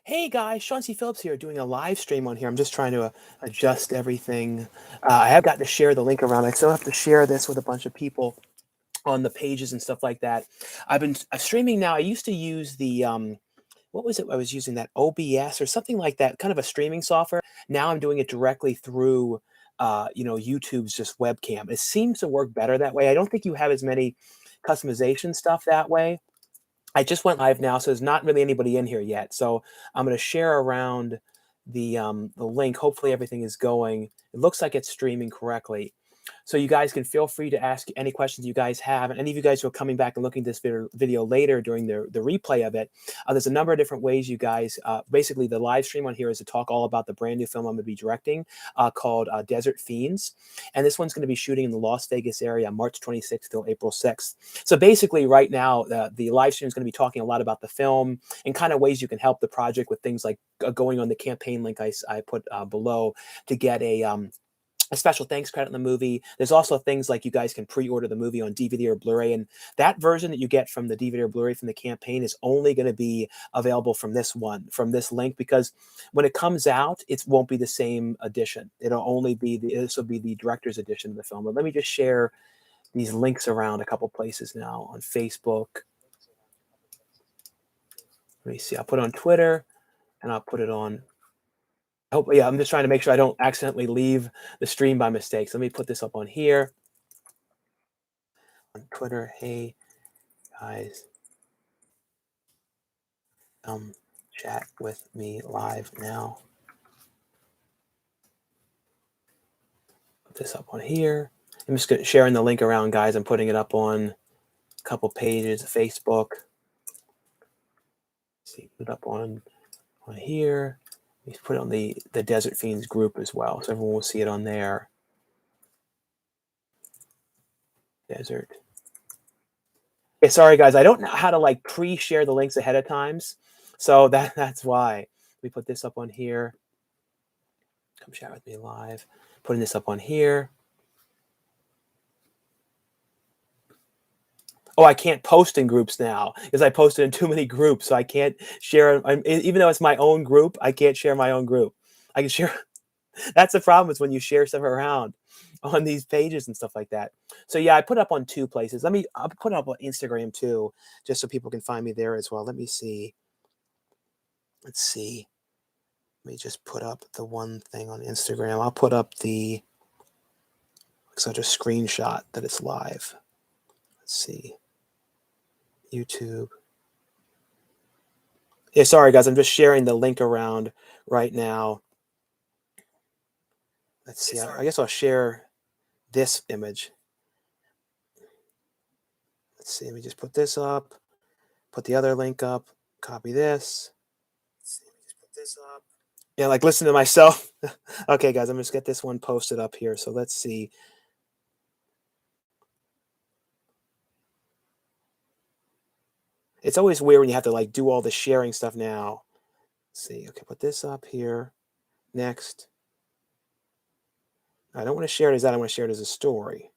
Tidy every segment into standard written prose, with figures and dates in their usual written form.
Hey guys, Sean C. Phillips here doing a live stream on here. I'm just trying to adjust everything. I have got to share the link around. I still have to share this with a bunch of people on the pages and stuff like that. I've been streaming now. I used to use the what was it? I was using that OBS or something like that, kind of a streaming software. Now I'm doing it directly through YouTube's just webcam. It seems to work better that way. I don't think you have as many customization stuff that way. I just went live now, so there's not really anybody in here yet. So I'm going to share around the link. Hopefully everything is going. It looks like it's streaming correctly. So you guys can feel free to ask any questions you guys have. And any of you guys who are coming back and looking at this video later during the replay of it, there's a number of different ways you guys, basically the live stream on here is to talk all about the brand new film I'm going to be directing called Desert Fiends. And this one's going to be shooting in the Las Vegas area, March 26th till April 6th. So basically right now, the live stream is going to be talking a lot about the film and kind of ways you can help the project with things like going on the campaign link I put below to get a special thanks credit in the movie. There's also things like you guys can pre-order the movie on DVD or Blu-ray, and that version that you get from the DVD or Blu-ray from the campaign is only going to be available from this link, because when it comes out, it won't be the same edition. It'll only be this will be the director's edition of the film. But let me just share these links around a couple places now on Facebook. Let me see. I'll put it on Twitter, and I'll put it on. Oh, yeah, I'm just trying to make sure I don't accidentally leave the stream by mistake. So let me put this up on here. On Twitter, hey guys, chat with me live now. Put this up on here. I'm just sharing the link around, guys. I'm putting it up on a couple pages of Facebook. Let's see, put it up on here. Let's put it on the Desert Fiends group as well, so everyone will see it on there. Desert. Yeah, sorry guys, I don't know how to like pre-share the links ahead of times, so that's why we put this up on here. Come chat with me live. Putting this up on here. Oh, I can't post in groups now because I posted in too many groups, so I can't share. Even though it's my own group, I can't share my own group. I can share. That's the problem, is when you share stuff around on these pages and stuff like that. So yeah, I put up on two places. I'll put it up on Instagram too, just so people can find me there as well. Let me see. Let's see. Let me just put up the one thing on Instagram. I'll put up the such a screenshot that it's live. Let's see. YouTube. Yeah, sorry guys, I'm just sharing the link around right now. Let's see. I guess I'll share this image. Let's see. Let me just put this up. Put the other link up. Copy this. Let's see. Let me just put this up. Yeah, like listen to myself. Okay, guys, I'm just get this one posted up here. So let's see. It's always weird when you have to like do all the sharing stuff now. Let's see. Okay, put this up here. Next. I don't want to share it as that. I want to share it as a story.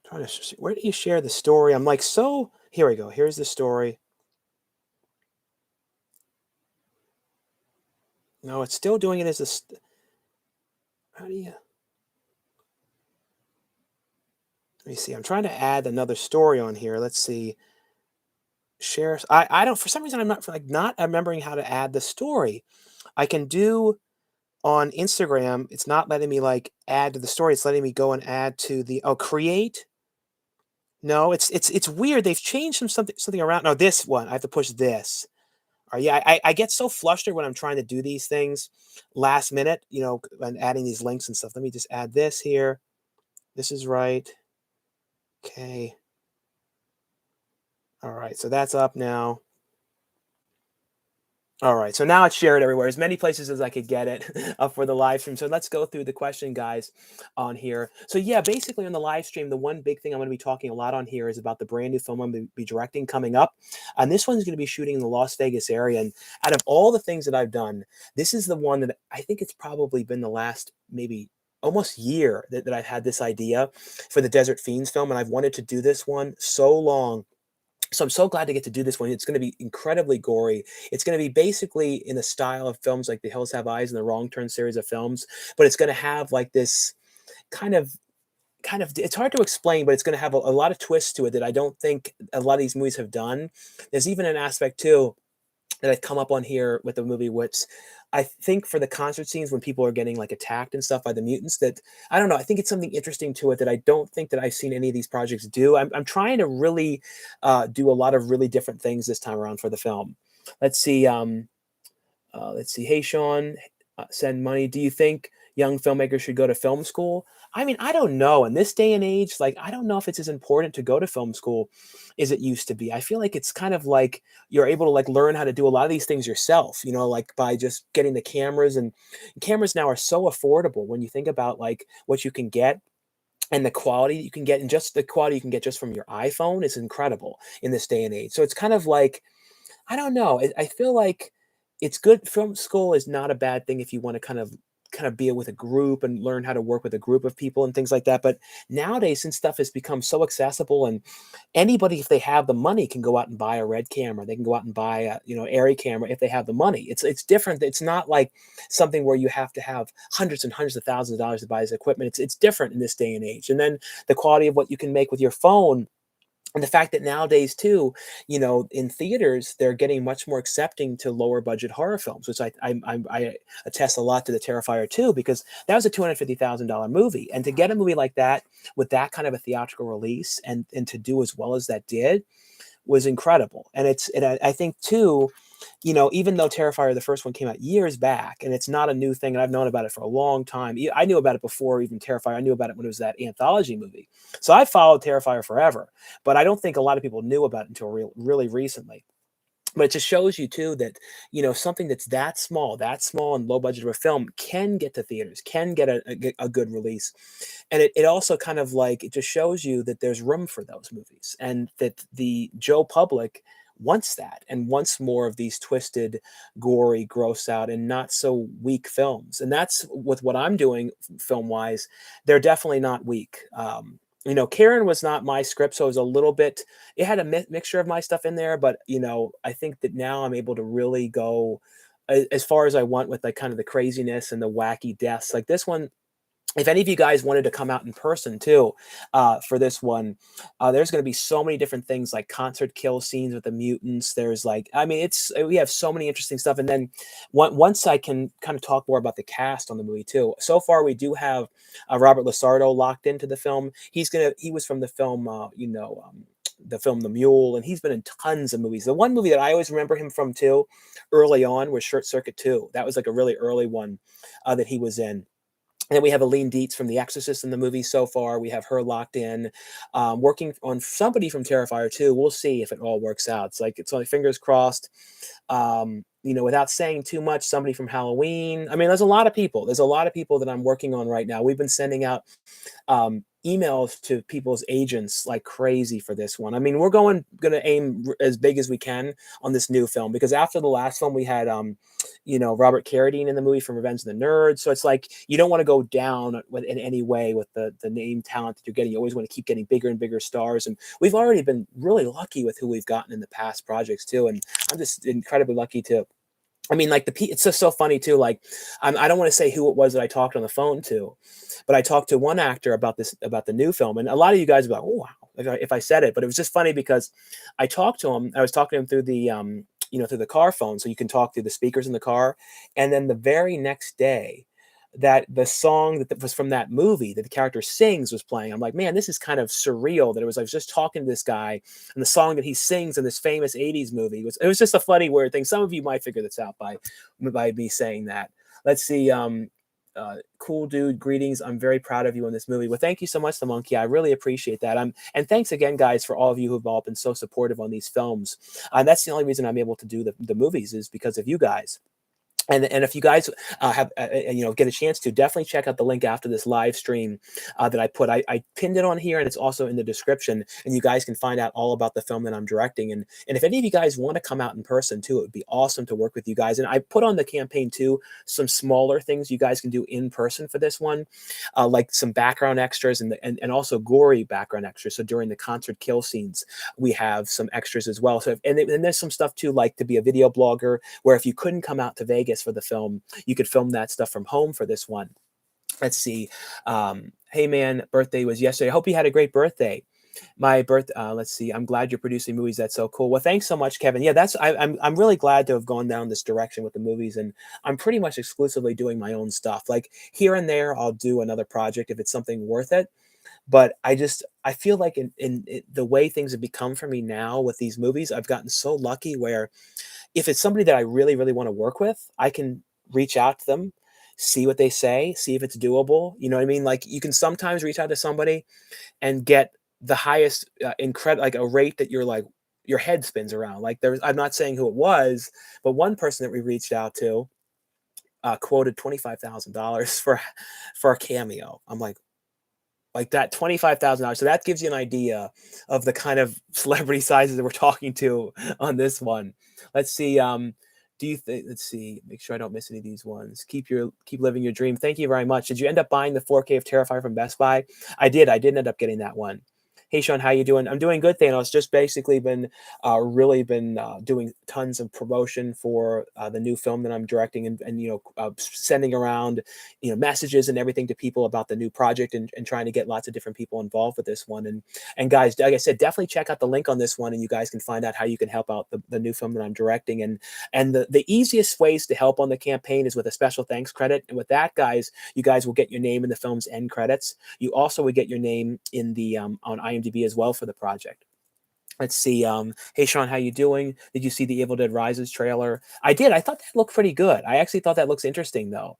Trying to see, where do you share the story? I'm like, so here we go. Here's the story. No, it's still doing it as a. How do you? Let me see. I'm trying to add another story on here. Let's see. Share. I don't. For some reason, I'm not remembering how to add the story. I can do on Instagram. It's not letting me like add to the story. It's letting me go and add to the create. No, it's weird. They've changed something around. No, this one I have to push this. Yeah, I get so flustered when I'm trying to do these things last minute, and adding these links and stuff. Let me just add this here. This is right. Okay. All right, so that's up now. All right, so now it's shared everywhere, as many places as I could get it for the live stream. So let's go through the question, guys, on here. So yeah, basically on the live stream, the one big thing I'm going to be talking a lot on here is about the brand new film I'm going to be directing coming up. And this one's going to be shooting in the Las Vegas area. And out of all the things that I've done, this is the one that I think it's probably been the last maybe almost year that I've had this idea for the Desert Fiends film. And I've wanted to do this one so long. So I'm so glad to get to do this one. It's going to be incredibly gory. It's going to be basically in the style of films like The Hills Have Eyes and the Wrong Turn series of films, but it's going to have like this kind of it's hard to explain, but it's going to have a lot of twists to it that I don't think a lot of these movies have done. There's even an aspect too that I've come up on here with the movie, which I think for the concert scenes when people are getting like attacked and stuff by the mutants, that I don't know. I think it's something interesting to it that I don't think that I've seen any of these projects do. I'm trying to really do a lot of really different things this time around for the film. Let's see. Let's see. Hey, Sean, send money. Do you think young filmmakers should go to film school? I mean, I don't know. In this day and age, like, I don't know if it's as important to go to film school as it used to be. I feel like it's kind of like you're able to like learn how to do a lot of these things yourself, you know, like by just getting the cameras, and cameras now are so affordable when you think about like what you can get and the quality that you can get, and just the quality you can get just from your iPhone is incredible in this day and age. So it's kind of like I don't know. I feel like it's good. Film school is not a bad thing if you want to kind of be with a group and learn how to work with a group of people and things like that. But nowadays, since stuff has become so accessible, and anybody, if they have the money, can go out and buy a red camera. They can go out and buy a Arri camera if they have the money. It's different. It's not like something where you have to have hundreds and hundreds of thousands of dollars to buy this equipment. It's different in this day and age. And then the quality of what you can make with your phone, and the fact that nowadays too, in theaters, they're getting much more accepting to lower budget horror films, which I attest a lot to the Terrifier 2, because that was a $250,000 movie, and to get a movie like that with that kind of a theatrical release, and to do as well as that did, was incredible. And I think too, even though Terrifier, the first one, came out years back, and it's not a new thing, and I've known about it for a long time. I knew about it before even Terrifier. I knew about it when it was that anthology movie. So I followed Terrifier forever, but I don't think a lot of people knew about it until really recently. But it just shows you too that something that's that small and low budget of a film can get to theaters, can get a good release, and it also kind of like it just shows you that there's room for those movies, and that the Joe public wants that and wants more of these twisted, gory, gross out, and not so weak films. And that's with what I'm doing film wise. They're definitely not weak. Karen was not my script, so it was a little bit. It had a mixture of my stuff in there, but I think that now I'm able to really go as far as I want with like kind of the craziness and the wacky deaths. Like this one, if any of you guys wanted to come out in person too, for this one, there's going to be so many different things like concert kill scenes with the mutants. There's like, I mean, we have so many interesting stuff. And then once I can kind of talk more about the cast on the movie too. So far, we do have Robert Lasardo locked into the film. He was from the film, the film The Mule, and he's been in tons of movies. The one movie that I always remember him from too, early on, was Short Circuit 2. That was like a really early one that he was in. And then we have Aline Dietz from The Exorcist in the movie so far. We have her locked in, working on somebody from Terrifier 2. We'll see if it all works out. It's only fingers crossed. Without saying too much, somebody from Halloween. I mean, there's a lot of people. There's a lot of people that I'm working on right now. We've been sending out emails to people's agents like crazy for this one. I mean, we're going to aim as big as we can on this new film, because after the last film we had Robert Carradine in the movie from Revenge of the Nerds. So it's like you don't want to go down in any way with the name talent that you're getting. You always want to keep getting bigger and bigger stars, and we've already been really lucky with who we've gotten in the past projects too. And I'm just incredibly lucky to. I mean, like it's just so funny too. Like, I don't want to say who it was that I talked on the phone to, but I talked to one actor about the new film, and a lot of you guys were like, "Oh wow," if I said it, but it was just funny because I talked to him. I was talking to him through the through the car phone, so you can talk through the speakers in the car, and then the very next day, that the song that was from that movie that the character sings was playing. I'm like, man, this is kind of surreal that I was just talking to this guy, and the song that he sings in this famous 80s movie it was just a funny weird thing. Some of you might figure this out by me saying that. Let's see. Cool dude, greetings. I'm very proud of you in this movie. Well, thank you so much, The Monkey. I really appreciate that. And thanks again, guys, for all of you who've all been so supportive on these films. And that's the only reason I'm able to do the movies is because of you guys. And if you guys have get a chance to, definitely check out the link after this live stream that I put. I pinned it on here, and it's also in the description, and you guys can find out all about the film that I'm directing. And if any of you guys want to come out in person too, it would be awesome to work with you guys. And I put on the campaign too some smaller things you guys can do in person for this one, like some background extras and also gory background extras. So during the concert kill scenes, we have some extras as well. So and there's some stuff too, like to be a video blogger, where if you couldn't come out to Vegas for the film, you could film that stuff from home for this one. Let's see. Hey man, birthday was yesterday. I hope you had a great birthday. My birth. Let's see. I'm glad you're producing movies. That's so cool. Well, thanks so much, Kevin. Yeah, I'm really glad to have gone down this direction with the movies, and I'm pretty much exclusively doing my own stuff. Like here and there, I'll do another project if it's something worth it. But I feel like in the way things have become for me now with these movies, I've gotten so lucky where if it's somebody that I really, really want to work with, I can reach out to them, see what they say, see if it's doable. You know what I mean? Like you can sometimes reach out to somebody and get the highest like a rate that you're like your head spins around. Like I'm not saying who it was, but one person that we reached out to quoted $25,000 for a cameo. I'm like that $25,000. So that gives you an idea of the kind of celebrity sizes that we're talking to on this one. Let's see. Do you think? Let's see. Make sure I don't miss any of these ones. Keep living your dream. Thank you very much. Did you end up buying the 4K of Terrifier from Best Buy? I did. I did end up getting that one. Hey Sean, how you doing? I'm doing good, Thanos. Just basically been really been doing tons of promotion for the new film that I'm directing, and sending around messages and everything to people about the new project, and trying to get lots of different people involved with this one. And guys, like I said, definitely check out the link on this one, and you guys can find out how you can help out the new film that I'm directing. And the easiest ways to help on the campaign is with a special thanks credit. And with that, guys, you guys will get your name in the film's end credits. You also would get your name in the on IMDb as well for the project. Let's see. Hey Sean, how you doing? Did you see the Evil Dead Rises trailer? I did. I thought that looked pretty good. I actually thought that looks interesting though.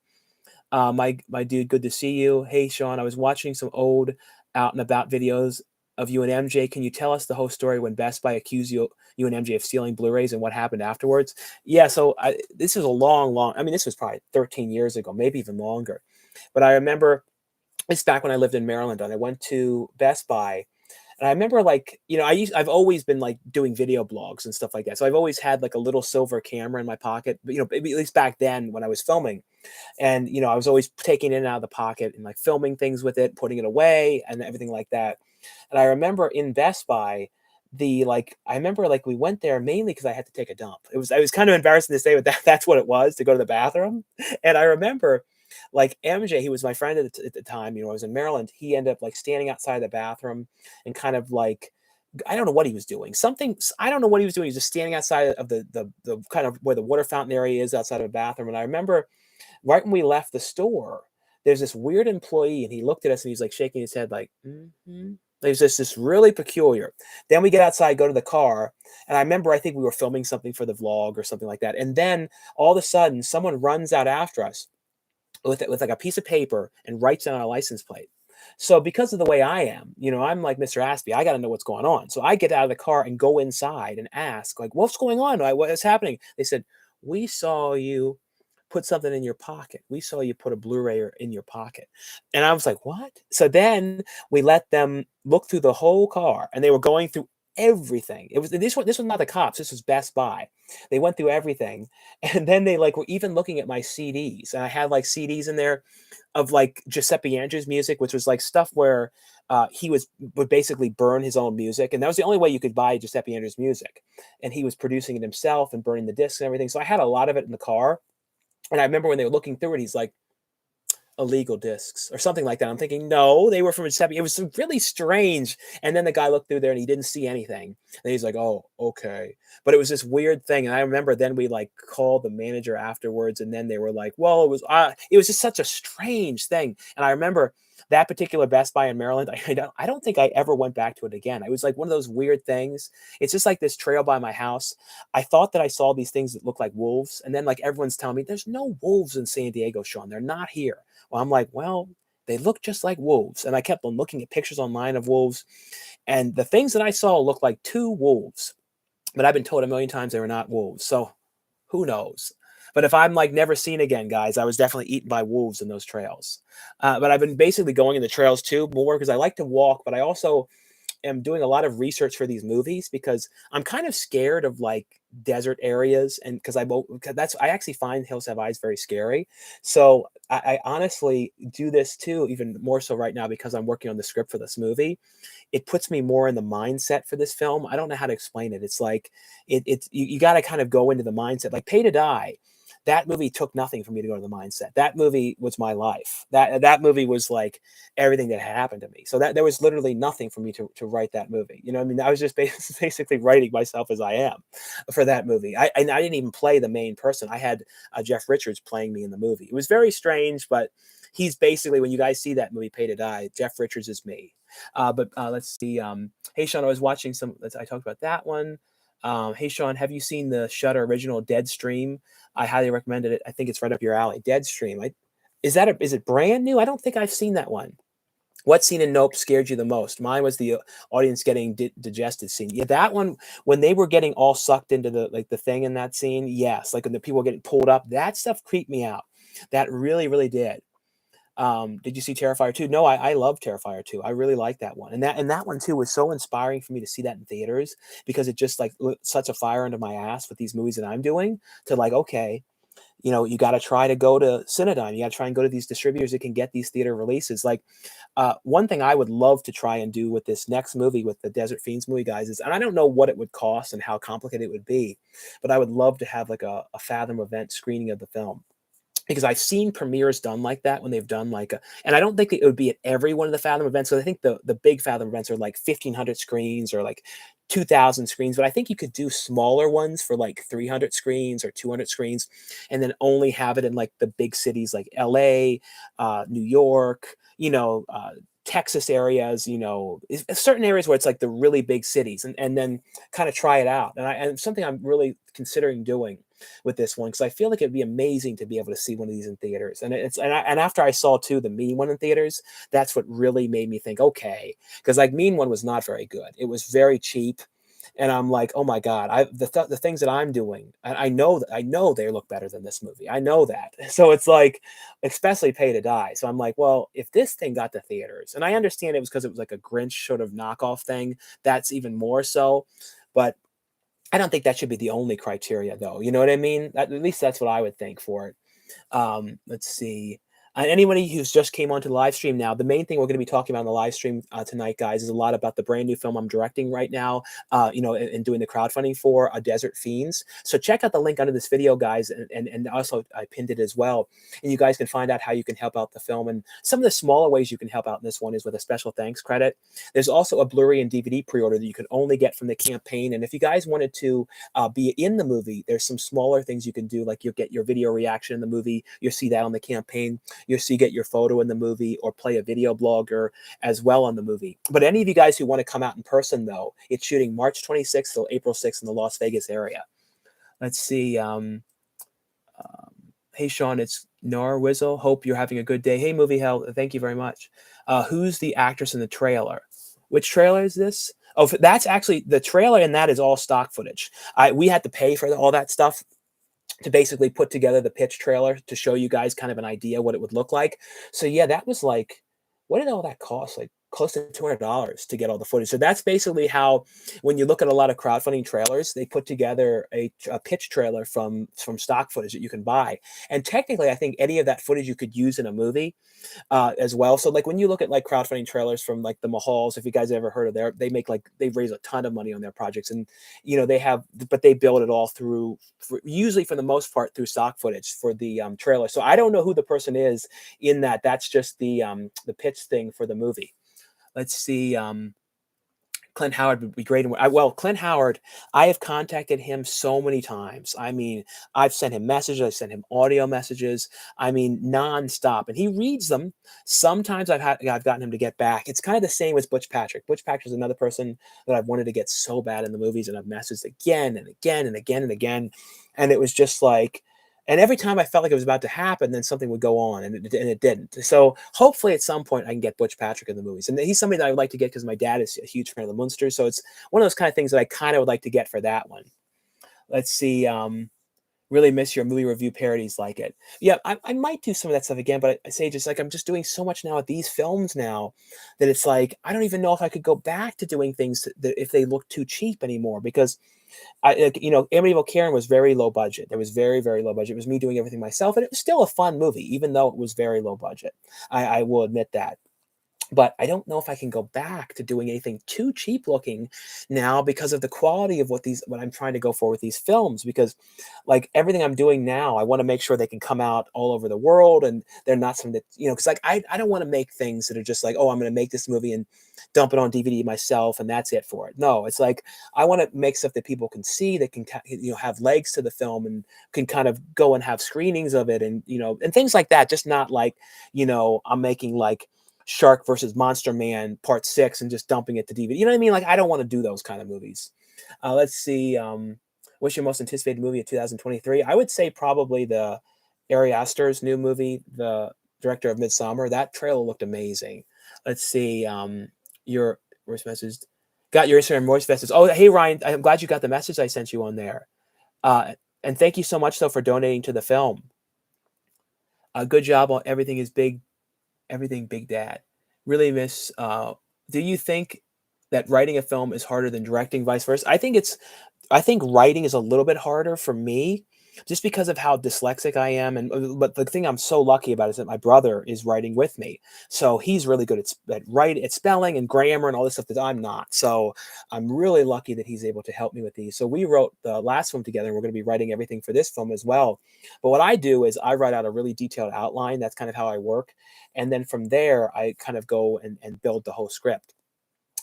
My dude, good to see you. Hey Sean, I was watching some old out and about videos of you and MJ. Can you tell us the whole story when Best Buy accused you and MJ of stealing Blu-rays and what happened afterwards? Yeah, so this is a long. I mean, this was probably 13 years ago, maybe even longer. But I remember it's back when I lived in Maryland, and I went to Best Buy. And I remember, like, I've always been like doing video blogs and stuff like that. So I've always had like a little silver camera in my pocket, but at least back then when I was filming. And I was always taking it out of the pocket and like filming things with it, putting it away and everything like that. And I remember in Best Buy, I remember like we went there mainly because I had to take a dump. I was kind of embarrassing to say, but that's what it was, to go to the bathroom. And I remember like MJ, he was my friend at the time, I was in Maryland. He ended up like standing outside the bathroom and kind of like, I don't know what he was doing. I don't know what he was doing. He was just standing outside of the kind of where the water fountain area is outside of the bathroom. And I remember right when we left the store, there's this weird employee, and he looked at us and he's like shaking his head like, mm-hmm. It was just this really peculiar. Then we get outside, go to the car, and I remember I think we were filming something for the vlog or something like that. And then all of a sudden, someone runs out after us with like a piece of paper and writes down our license plate. So because of the way I am, I'm like Mr. Aspie. I got to know what's going on. So I get out of the car and go inside and ask, like, what's going on? What is happening? They said, we saw you put something in your pocket. We saw you put a Blu-ray in your pocket. And I was like, what? So then we let them look through the whole car, and they were going through everything. This was not the cops. This was Best Buy. They went through everything. And then they like were even looking at my CDs. And I had like CDs in there of like Giuseppe Andrews music, which was like stuff where he would basically burn his own music. And that was the only way you could buy Giuseppe Andrews music. And he was producing it himself and burning the discs and everything. So I had a lot of it in the car. And I remember when they were looking through it, he's like, illegal discs or something like that. I'm thinking, no, they were from Giuseppe. It was really strange. And then the guy looked through there and he didn't see anything. And he's like, oh, okay. But it was this weird thing. And I remember then we like called the manager afterwards, and then they were like, well, it was just such a strange thing. And I remember that particular Best Buy in Maryland, I don't think I ever went back to it again. It was like one of those weird things. It's just like this trail by my house. I thought that I saw these things that look like wolves. And then like everyone's telling me there's no wolves in San Diego, Sean. They're not here. Well, I'm like, well, they look just like wolves. And I kept on looking at pictures online of wolves. And the things that I saw looked like two wolves. But I've been told a million times they were not wolves. So who knows? But if I'm like never seen again, guys, I was definitely eaten by wolves in those trails. But I've been basically going in the trails too more because I like to walk, but I also am doing a lot of research for these movies because I'm kind of scared of like desert areas, and because that's I actually find Hills Have Eyes very scary. So I honestly do this too, even more so right now because I'm working on the script for this movie. It puts me more in the mindset for this film. I don't know how to explain it. It's like it's you got to kind of go into the mindset. Like Pay to Die, that movie took nothing for me to go to the mindset. That movie was my life. That movie was like everything that happened to me. So that there was literally nothing for me to write that movie. You know what I mean? I was just basically writing myself as I am for that movie. And I didn't even play the main person. I had Jeff Richards playing me in the movie. It was very strange, but he's basically, when you guys see that movie Pay to Die, Jeff Richards is me. But let's see. Hey Sean, I was watching some. I talked about that one. Hey Sean, have you seen the Shudder original Deadstream? I highly recommended it. I think it's right up your alley. Deadstream. Is it brand new? I don't think I've seen that one. What scene in Nope scared you the most? Mine was the audience getting digested scene. Yeah, that one, when they were getting all sucked into the thing in that scene. Yes, like when the people were getting pulled up, that stuff creeped me out. That really, really did. Did you see Terrifier 2? No, I love Terrifier 2. I really like that one. And that one too was so inspiring for me to see that in theaters because it just like sets a fire under my ass with these movies that I'm doing to like, okay, you got to try to go to Cinedigm. You got to try and go to these distributors that can get these theater releases. Like one thing I would love to try and do with this next movie, with the Desert Fiends movie, guys, is, and I don't know what it would cost and how complicated it would be, but I would love to have like a Fathom event screening of the film, because I've seen premieres done like that when they've done like and I don't think it would be at every one of the Fathom events. So I think the big Fathom events are like 1,500 screens or like 2,000 screens, but I think you could do smaller ones for like 300 screens or 200 screens, and then only have it in like the big cities like LA, New York, Texas areas, certain areas where it's like the really big cities, and then kind of try it out. And something I'm really considering doing with this one, because I feel like it'd be amazing to be able to see one of these in theaters. And after I saw too the Mean one in theaters, that's what really made me think, okay, because like Mean one was not very good. It was very cheap, and I'm like, oh my god, the things that I'm doing, I know they look better than this movie. I know that. So it's like, especially Pay to Die. So I'm like, well, if this thing got to theaters, and I understand it was because it was like a Grinch sort of knockoff thing, that's even more so. But I don't think that should be the only criteria, though. You know what I mean? At least that's what I would think for it. Let's see. Anybody who's just came onto the live stream now, the main thing we're going to be talking about on the live stream tonight, guys, is a lot about the brand new film I'm directing right now, and doing the crowdfunding for, Desert Fiends. So check out the link under this video, guys, and also I pinned it as well. And you guys can find out how you can help out the film. And some of the smaller ways you can help out in this one is with a special thanks credit. There's also a Blu-ray and DVD pre-order that you can only get from the campaign. And if you guys wanted to be in the movie, there's some smaller things you can do, like you'll get your video reaction in the movie. You'll see that on the campaign. You'll see get your photo in the movie, or play a video blogger as well on the movie. But any of you guys who want to come out in person, though, it's shooting March 26th till April 6th in the Las Vegas area. Let's see. Hey, Sean, it's Narwizzle. Hope you're having a good day. Hey, Movie Hell, thank you very much. Who's the actress in the trailer? Which trailer is this? Oh, that's actually the trailer, and that is all stock footage. We had to pay for all that stuff to basically put together the pitch trailer to show you guys kind of an idea what it would look like. So yeah, that was like, what did all that cost? Like close to $200 to get all the footage. So that's basically how, when you look at a lot of crowdfunding trailers, they put together a pitch trailer from stock footage that you can buy. And technically, I think any of that footage you could use in a movie as well. So like when you look at like crowdfunding trailers from like the Mahals, if you guys ever heard of they raise a ton of money on their projects, and but they build it all through, usually for the most part through stock footage for the trailer. So I don't know who the person is in that. That's just the pitch thing for the movie. Let's see. Clint Howard would be great. Well, Clint Howard, I have contacted him so many times. I mean, I've sent him messages, I've sent him audio messages. I mean, nonstop, and he reads them. Sometimes I've gotten him to get back. It's kind of the same as Butch Patrick. Butch Patrick is another person that I've wanted to get so bad in the movies, and I've messaged again and again and again and again, and it was just like. And every time I felt like it was about to happen, then something would go on, and it didn't. So hopefully at some point I can get Butch Patrick in the movies. And he's somebody that I would like to get because my dad is a huge fan of the Munsters. So it's one of those kind of things that I kind of would like to get for that one. Let's see. Really miss your movie review parodies like it. Yeah, I might do some of that stuff again, but I say just like I'm just doing so much now with these films now that it's like I don't even know if I could go back to doing things that if they look too cheap anymore because Amityville Karen was very low budget. It was very, very low budget. It was me doing everything myself, and it was still a fun movie, even though it was very low budget. I will admit that. But I don't know if I can go back to doing anything too cheap looking now because of the quality of what I'm trying to go for with these films. Because like everything I'm doing now, I want to make sure they can come out all over the world and they're not something that, because like I don't want to make things that are just like, oh, I'm going to make this movie and dump it on DVD myself and that's it for it. No, it's like I want to make stuff that people can see that can have legs to the film and can kind of go and have screenings of it and and things like that. Just not like I'm making like Shark versus Monster Man Part 6 and just dumping it to DVD. You know what I mean? Like I don't want to do those kind of movies. Let's see. What's your most anticipated movie of 2023? I would say probably the Ari Aster's new movie, the director of Midsummer. That trailer looked amazing. Let's see. Your voice message. Got your Instagram voice message. Oh, hey Ryan, I'm glad you got the message I sent you on there. And thank you so much though for donating to the film. Good job on everything Big Dad. Really miss. Do you think that writing a film is harder than directing, vice versa? I think writing is a little bit harder for me just because of how dyslexic I am. And but the thing I'm so lucky about is that my brother is writing with me. So he's really good at writing, at spelling and grammar and all this stuff that I'm not. So I'm really lucky that he's able to help me with these. So we wrote the last film together and we're going to be writing everything for this film as well. But what I do is I write out a really detailed outline. That's kind of how I work. And then from there, I kind of go and build the whole script.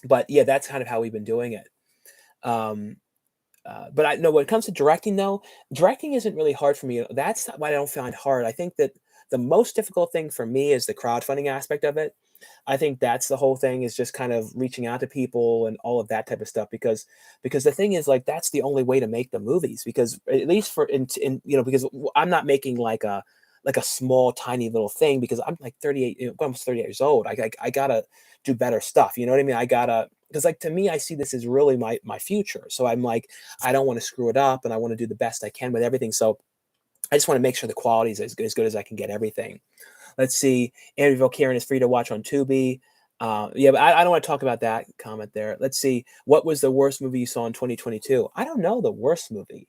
But yeah, that's kind of how we've been doing it. Um, but I know when it comes to directing, though, directing isn't really hard for me. That's not what I don't find hard. I think that the most difficult thing for me is the crowdfunding aspect of it. I think that's the whole thing is just kind of reaching out to people and all of that type of stuff because the thing is like that's the only way to make the movies because at least because I'm not making like a small tiny little thing because I'm like 38 almost 38 years old. I gotta do better stuff, you know what I mean? I gotta because like to me I see this as really my future, so I'm like I don't want to screw it up and I want to do the best I can with everything, so I just want to make sure the quality is as good as I can get everything. Let's see. Amityville Karen is free to watch on Tubi. Yeah, but I don't want to talk about that comment there. Let's see. What was the worst movie you saw in 2022? I don't know the worst movie.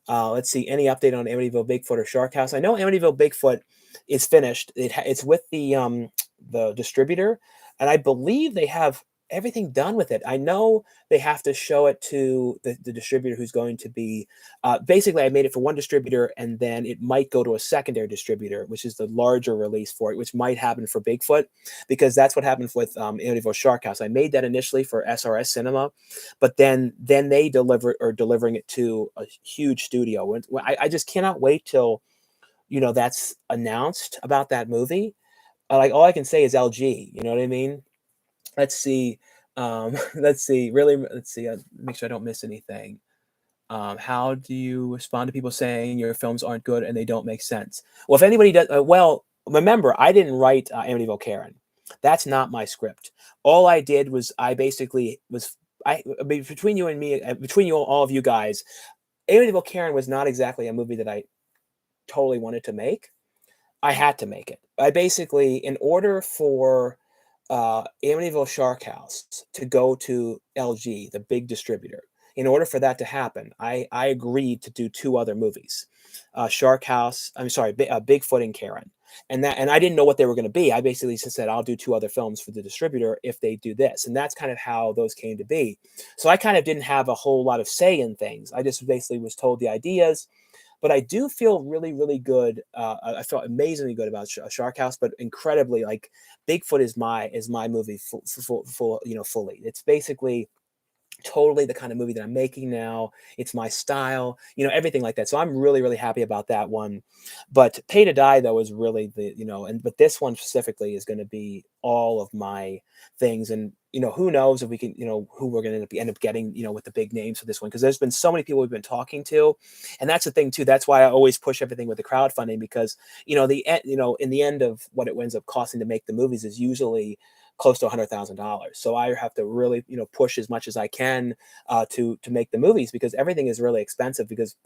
Let's see. Any update on Amityville Bigfoot or Shark House? I know Amityville Bigfoot is finished. It's with the distributor, and I believe they have everything done with it. I know they have to show it to the distributor who's going to be basically I made it for one distributor and then it might go to a secondary distributor, which is the larger release for it, which might happen for Bigfoot because that's what happened with Amityville Shark House. I made that initially for SRS Cinema, but then they delivering it to a huge studio. And I just cannot wait till that's announced about that movie. Like all I can say is LG. You know what I mean? Let's see. Let's see. Really, let's see. Make sure I don't miss anything. How do you respond to people saying your films aren't good and they don't make sense? Well, if anybody does, well, remember, I didn't write Amityville Karen. That's not my script. All I did was I basically was between you and me, between you all of you guys, Amityville Karen was not exactly a movie that I totally wanted to make. I had to make it. I basically, in order for Amityville Shark House to go to LG, the big distributor, in order for that to happen, I agreed to do two other movies, Shark House. I'm sorry, Bigfoot and Karen, and I didn't know what they were going to be. I basically just said I'll do two other films for the distributor if they do this, and that's kind of how those came to be. So I kind of didn't have a whole lot of say in things. I just basically was told the ideas but I do feel really, really good. I felt amazingly good about Shark House, but incredibly like Bigfoot is my movie fully. It's basically totally the kind of movie that I'm making now. It's my style, everything like that. So I'm really, really happy about that one. But Pay to Die though is really but this one specifically is going to be all of my things. And who knows if we can, who we're going to end up getting, with the big names for this one because there's been so many people we've been talking to, and that's the thing too. That's why I always push everything with the crowdfunding because in the end of what it ends up costing to make the movies is usually close to $100,000. So I have to really, push as much as I can to make the movies because everything is really expensive because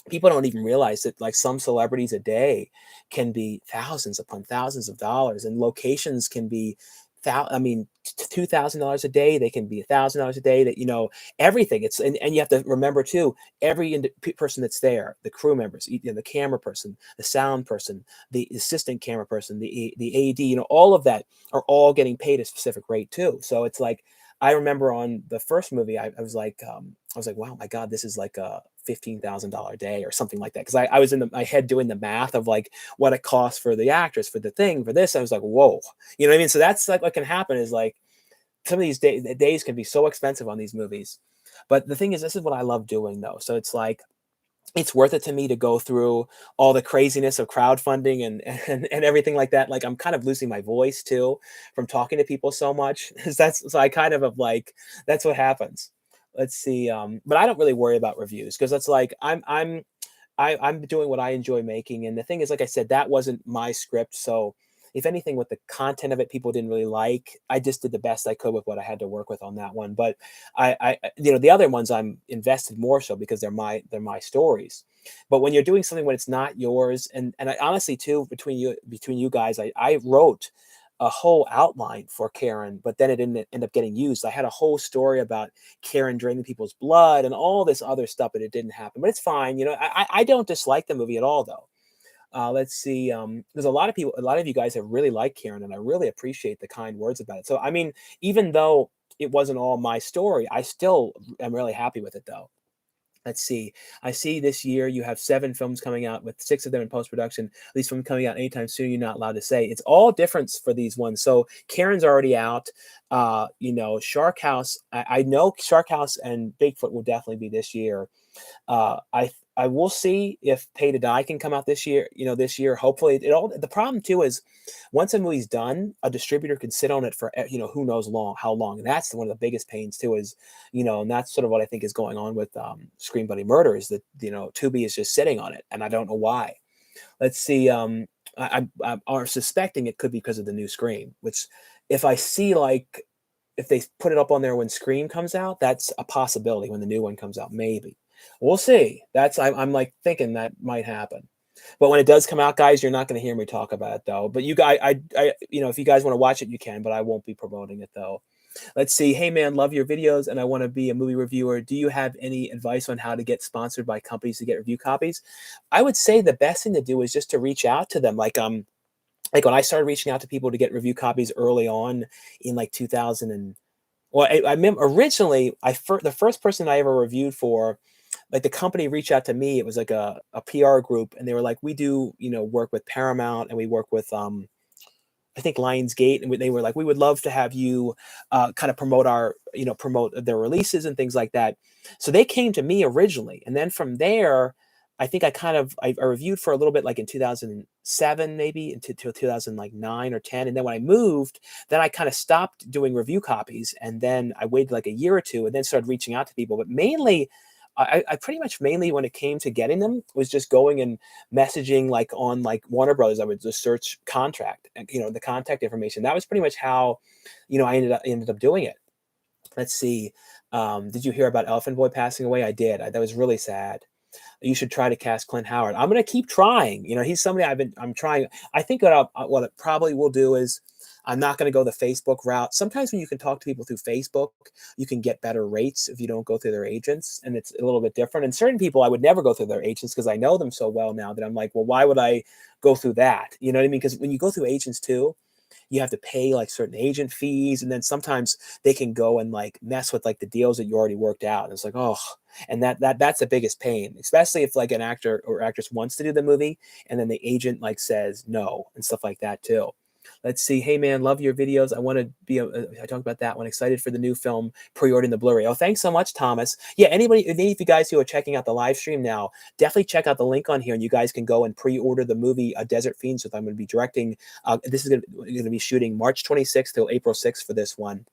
people don't even realize that like some celebrities a day can be thousands upon thousands of dollars, and locations can be I mean, $2,000 a day. They can be $1,000 a day. That everything. And you have to remember too. Every person that's there, the crew members, the camera person, the sound person, the assistant camera person, the AD, all of that are all getting paid a specific rate too. So it's like I remember on the first movie, I was like, wow, my God, this is like a $15,000 day or something like that. Because I was in my head doing the math of like what it costs for the actress, for the thing, for this. I was like, whoa, you know what I mean? So that's like what can happen is like some of these days can be so expensive on these movies. But the thing is, this is what I love doing though. So it's like, it's worth it to me to go through all the craziness of crowdfunding and everything like that. Like I'm kind of losing my voice too from talking to people so much. So I kind of like that's what happens. Let's see. But I don't really worry about reviews because it's like I'm doing what I enjoy making, and the thing is, like I said, that wasn't my script. So if anything, with the content of it, people didn't really like. I just did the best I could with what I had to work with on that one. But the other ones I'm invested more so because they're my stories. But when you're doing something when it's not yours, and I honestly too, between you guys, I wrote a whole outline for Karen, but then it didn't end up getting used. I had a whole story about Karen draining people's blood and all this other stuff, but it didn't happen. But it's fine. I don't dislike the movie at all, though. Let's see. There's a lot of you guys have really liked Karen, and I really appreciate the kind words about it. So, I mean, even though it wasn't all my story, I still am really happy with it, though. Let's see. I see this year you have 7 films coming out with 6 of them in post-production. At least from coming out anytime soon, you're not allowed to say. It's all different for these ones. So Karen's already out. Shark House. I know Shark House and Bigfoot will definitely be this year. I will see if Pay to Die can come out this year. This year, hopefully. The problem too is once a movie's done, a distributor can sit on it for who knows how long. And that's one of the biggest pains too. And that's sort of what I think is going on with Scream Bloody Murder is that Tubi is just sitting on it, and I don't know why. Let's see. I'm are suspecting it could be because of the new Scream, which if I see like if they put it up on there when Scream comes out, that's a possibility when the new one comes out, maybe. We'll see. I'm like thinking that might happen. But when it does come out, guys, you're not going to hear me talk about it though. But you guys, if you guys want to watch it, you can. But I won't be promoting it though. Let's see. Hey man, love your videos, and I want to be a movie reviewer. Do you have any advice on how to get sponsored by companies to get review copies? I would say the best thing to do is just to reach out to them. Like when I started reaching out to people to get review copies early on in like 2000 and well, I remember originally the first person I ever reviewed for, like the company reached out to me. It was like a PR group, and they were like, we do work with Paramount, and we work with I think Lionsgate, and they were like, we would love to have you kind of promote their releases and things like that. So they came to me originally, and then from there, I think I reviewed for a little bit, like in 2007, maybe into 2009 or 10, and then when I moved, then I kind of stopped doing review copies, and then I waited like a year or two, and then started reaching out to people. But mainly, I pretty much mainly when it came to getting them was just going and messaging like on like Warner Brothers. I would just search contract and the contact information. That was pretty much how I ended up doing it. Let's see. Did you hear about Elephant Boy passing away? I did. That was really sad. You should try to cast Clint Howard. I'm going to keep trying. He's somebody I'm trying. I think what it probably will do is I'm not going to go the Facebook route. Sometimes when you can talk to people through Facebook, you can get better rates if you don't go through their agents, and it's a little bit different. And certain people I would never go through their agents because I know them so well now that I'm like, well, why would I go through that? You know what I mean? Because when you go through agents too, you have to pay like certain agent fees, and then sometimes they can go and like mess with like the deals that you already worked out. And it's like, oh, and that's the biggest pain, especially if like an actor or actress wants to do the movie and then the agent like says no and stuff like that too. Let's see. Hey man, love your videos. I want to I talked about that one. Excited for the new film, pre-ordering the Blu-ray. Oh, thanks so much, Thomas. Yeah, any of you guys who are checking out the live stream now, definitely check out the link on here, and you guys can go and pre-order the movie Desert Fiends, that I'm going to be directing. This is going to be shooting March 26th till April 6th for this one.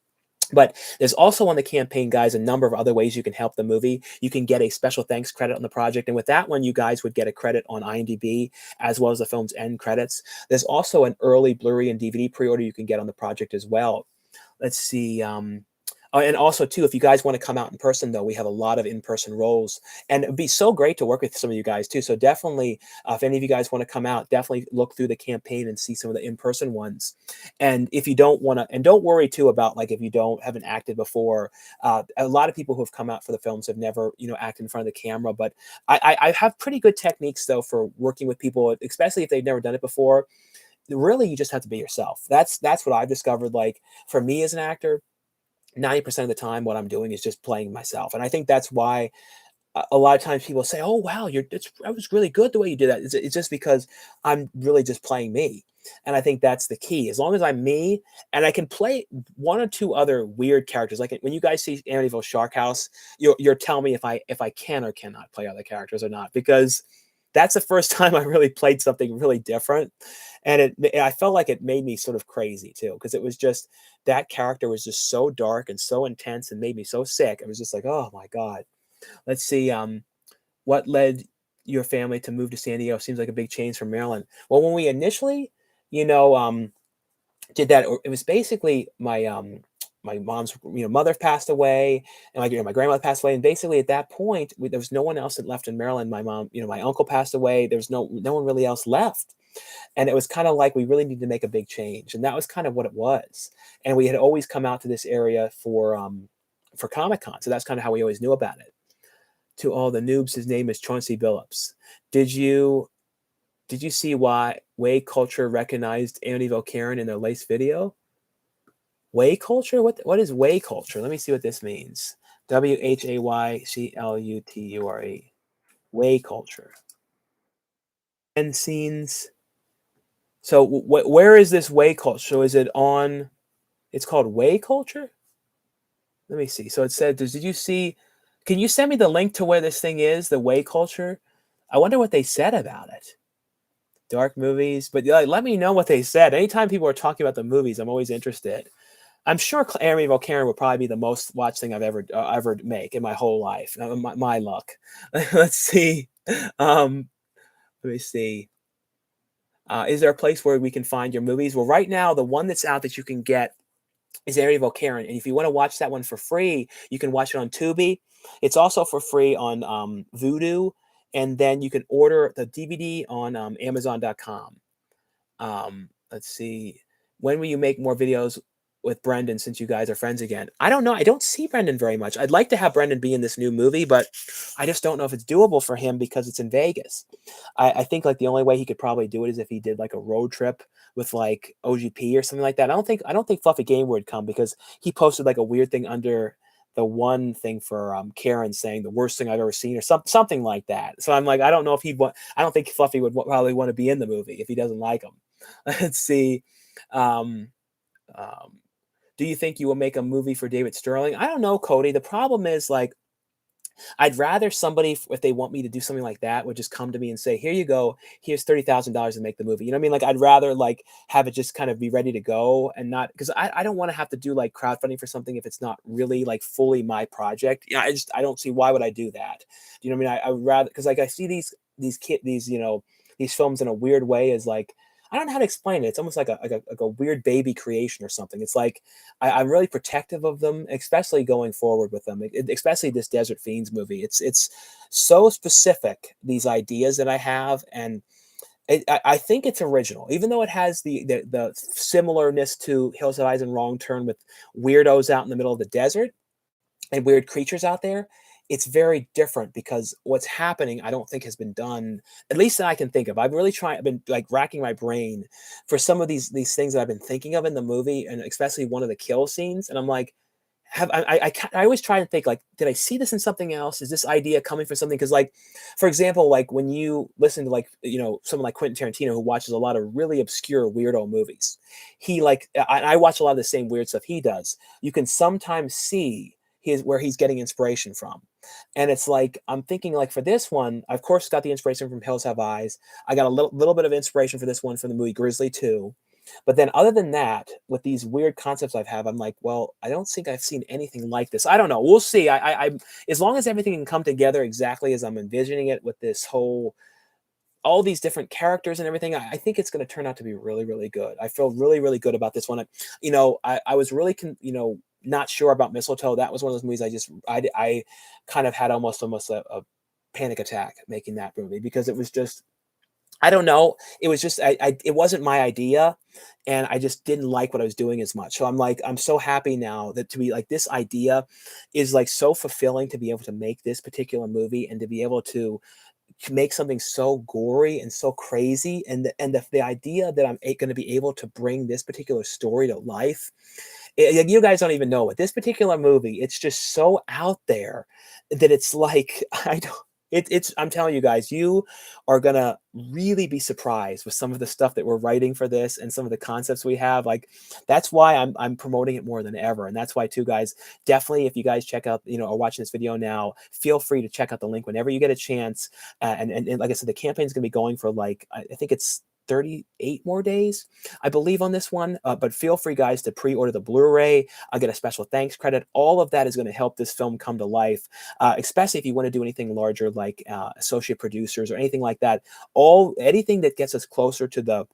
But there's also on the campaign, guys, a number of other ways you can help the movie. You can get a special thanks credit on the project. And with that one, you guys would get a credit on IMDb as well as the film's end credits. There's also an early Blu-ray and DVD pre-order you can get on the project as well. Let's see. Oh, and also too, if you guys wanna come out in person, though, we have a lot of in-person roles, and it'd be so great to work with some of you guys too, so definitely, if any of you guys wanna come out, definitely look through the campaign and see some of the in-person ones, and if you don't wanna and don't worry too about, like, if you haven't acted before, a lot of people who have come out for the films have never, acted in front of the camera, but I have pretty good techniques, though, for working with people, especially if they've never done it before. Really, you just have to be yourself. That's what I've discovered, like, for me as an actor, 90% of the time, what I'm doing is just playing myself, and I think that's why a lot of times people say, "Oh, wow, that was really good the way you did that." It's just because I'm really just playing me, and I think that's the key. As long as I'm me and I can play 1 or 2 other weird characters, like, when you guys see Amityville Shark House, you'll tell me if I can or cannot play other characters or not, because that's the first time I really played something really different, and I felt like it made me sort of crazy too, because it was just that character was just so dark and so intense and made me so sick. It was just like, "Oh my god." Let's see, what led your family to move to San Diego? Seems like a big change from Maryland. Well, when we initially, you know, um, did that, it was basically my mom's mother passed away, and my grandmother passed away, and basically at that point, there was no one else that left in Maryland. My mom, my uncle passed away. There was no one really else left, and it was kind of like we really need to make a big change, and that was kind of what it was. And we had always come out to this area for Comic Con, so that's kind of how we always knew about it. To all the noobs, his name is Chauncey Billups. Did you did you see why Way Culture recognized Amityville Karen in their latest video? Way culture? What is way culture? Let me see what this means. WHAYCLUTURE. Way culture. And scenes. So where is this way culture? So is it on? It's called way culture. Let me see. So it said, did you see? Can you send me the link to where this thing is? The way culture. I wonder what they said about it. Dark movies, but yeah, let me know what they said. Anytime people are talking about the movies, I'm always interested. I'm sure Amityville Karen would probably be the most watched thing I've ever make in my whole life. My luck. Let's see. Um, Let me see. Is there a place where we can find your movies? Well, right now, the one that's out that you can get is Amityville Karen, and if you want to watch that one for free, you can watch it on Tubi. It's also for free on Vudu, and then you can order the DVD on Amazon.com. Let's see. When will you make more videos with Brendan since you guys are friends again? I don't know. I don't see Brendan very much. I'd like to have Brendan be in this new movie, but I just don't know if it's doable for him because it's in Vegas. I think like the only way he could probably do it is if he did like a road trip with like OGP or something like that. I don't think Fluffy Game would come because he posted like a weird thing under the one thing for Karen saying the worst thing I've ever seen or something like that. So I'm like, I don't know if he'd want. I don't think Fluffy would probably want to be in the movie if he doesn't like him. Let's see. Um, um, do you think you will make a movie for David Sterling? I don't know, Cody. The problem is like I'd rather somebody, if they want me to do something like that, would just come to me and say, "Here you go. Here's $30,000 to make the movie." You know what I mean? Like I'd rather like have it just kind of be ready to go and not because I don't want to have to do like crowdfunding for something if it's not really like fully my project. Yeah, I don't see why would I do that. You know what I mean? I would rather because like I see these these films in a weird way as like I don't know how to explain it. It's almost like a weird baby creation or something. It's like I'm really protective of them, especially going forward with them, especially this Desert Fiends movie. It's so specific these ideas that I have, and I think it's original, even though it has the similarness to Hills Have Eyes and Wrong Turn with weirdos out in the middle of the desert and weird creatures out there. It's very different because what's happening, I don't think has been done, at least that I can think of. I've been like racking my brain for some of these things that I've been thinking of in the movie, and especially one of the kill scenes. And I'm like, I always try to think like, did I see this in something else? Is this idea coming from something? Because like, for example, like when you listen to like someone like Quentin Tarantino who watches a lot of really obscure weirdo movies, he like I watch a lot of the same weird stuff he does. You can sometimes see where he's getting inspiration from. And it's like I'm thinking like for this one, I of course got the inspiration from Hills Have Eyes. I got a little bit of inspiration for this one from the movie Grizzly 2. But then other than that, with these weird concepts I'm like, well, I don't think I've seen anything like this. I don't know. We'll see. As long as everything can come together exactly as I'm envisioning it with this whole all these different characters and everything, I think it's going to turn out to be really, really good. I feel really, really good about this one. I was really, not sure about Mistletoe. That was one of those movies I kind of had almost a panic attack making that movie because it was just I don't know. It was just it wasn't my idea, and I just didn't like what I was doing as much. So I'm like, I'm so happy now that to be like this idea is like so fulfilling to be able to make this particular movie and to be able to make something so gory and so crazy, and the idea that I'm going to be able to bring this particular story to life. You guys don't even know it. This particular movie, it's just so out there that it's like I don't. It's I'm telling you guys, you are gonna really be surprised with some of the stuff that we're writing for this and some of the concepts we have. Like that's why I'm promoting it more than ever, and that's why too, guys. Definitely, if you guys check out, are watching this video now, feel free to check out the link whenever you get a chance. And like I said, the campaign's gonna be going for like I think it's 38 more days, I believe, on this one. But feel free, guys, to pre-order the Blu-ray. I'll get a special thanks credit. All of that is going to help this film come to life, especially if you want to do anything larger like associate producers or anything like that. Anything that gets us closer to the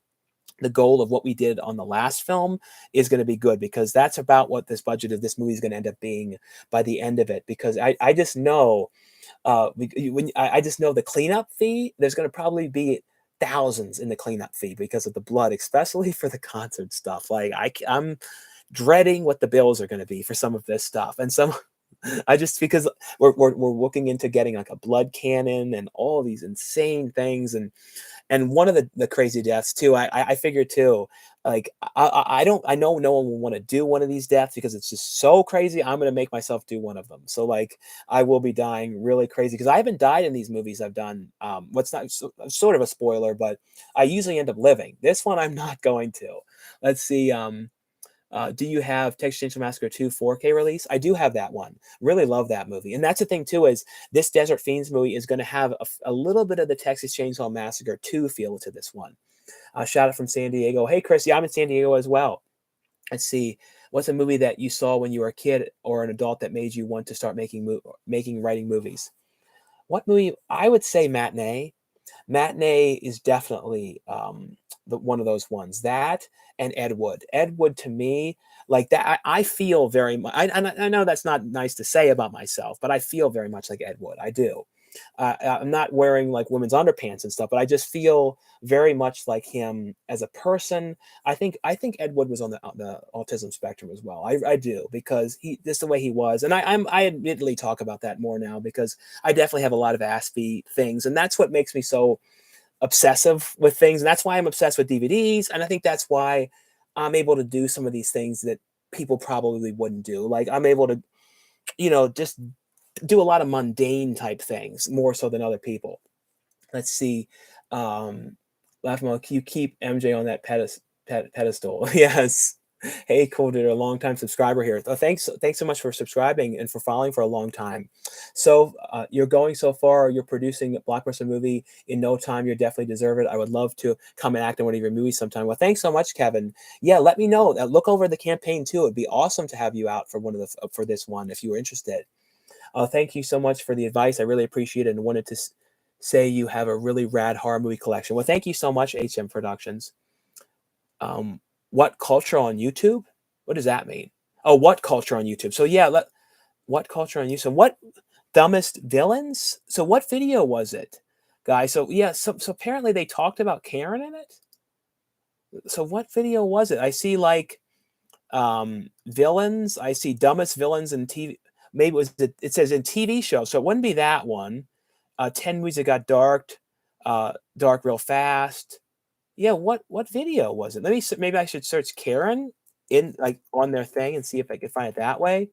goal of what we did on the last film is going to be good, because that's about what this budget of this movie is going to end up being by the end of it. Because I just know I just know the cleanup fee, there's going to probably be thousands in the cleanup fee because of the blood, especially for the concert stuff. Like I'm dreading what the bills are going to be for some of this stuff, and some I just because we're looking into getting like a blood cannon and all these insane things, and one of the crazy deaths too. I figured too. Like I know no one will want to do one of these deaths because it's just so crazy. I'm gonna make myself do one of them. So like I will be dying really crazy because I haven't died in these movies I've done. What's not sort of a spoiler, but I usually end up living. This one I'm not going to. Let's see. Do you have Texas Chainsaw Massacre 2 4K release? I do have that one. Really love that movie. And that's the thing too, is this Desert Fiends movie is going to have a little bit of the Texas Chainsaw Massacre 2 feel to this one. Shout out from San Diego. Hey, Chris. Yeah, I'm in San Diego as well. Let's see. What's a movie that you saw when you were a kid or an adult that made you want to start writing movies? What movie? I would say Matinee. Matinee is definitely one of those ones. That and Ed Wood. Ed Wood to me, like that, I feel very much. I know that's not nice to say about myself, but I feel very much like Ed Wood. I do. I'm not wearing like women's underpants and stuff, but I just feel very much like him as a person. I think Ed Wood was on the autism spectrum as well. I do, because he just the way he was, and I admittedly talk about that more now because I definitely have a lot of Aspie things, and that's what makes me so obsessive with things, and that's why I'm obsessed with DVDs, and I think that's why I'm able to do some of these things that people probably wouldn't do. Like I'm able to, just do a lot of mundane type things more so than other people. Let's see. Um, Laughing, you keep MJ on that pedestal. Yes. Hey, cool dude, a long time subscriber here. Thanks so much for subscribing and for following for a long time. So you're going so far. You're producing a blockbuster movie in no time. You definitely deserve it. I would love to come and act in one of your movies sometime. Well, thanks so much, Kevin. Yeah, let me know. Look over the campaign too. It'd be awesome to have you out for for this one if you were interested. Thank you so much for the advice. I really appreciate it, and wanted to say you have a really rad horror movie collection. Well, thank you so much, HM Productions. Um, what culture on YouTube? What does that mean? Oh, what culture on YouTube? So yeah, what culture on YouTube? What dumbest villains? So what video was it, guys? So yeah, so apparently they talked about Karen in it. So what video was it? I see like villains. I see dumbest villains in TV. Maybe it says in TV show, so it wouldn't be that one. 10 movies that got dark real fast. Yeah, what video was it? Maybe I should search Karen in like on their thing and see if I can find it that way.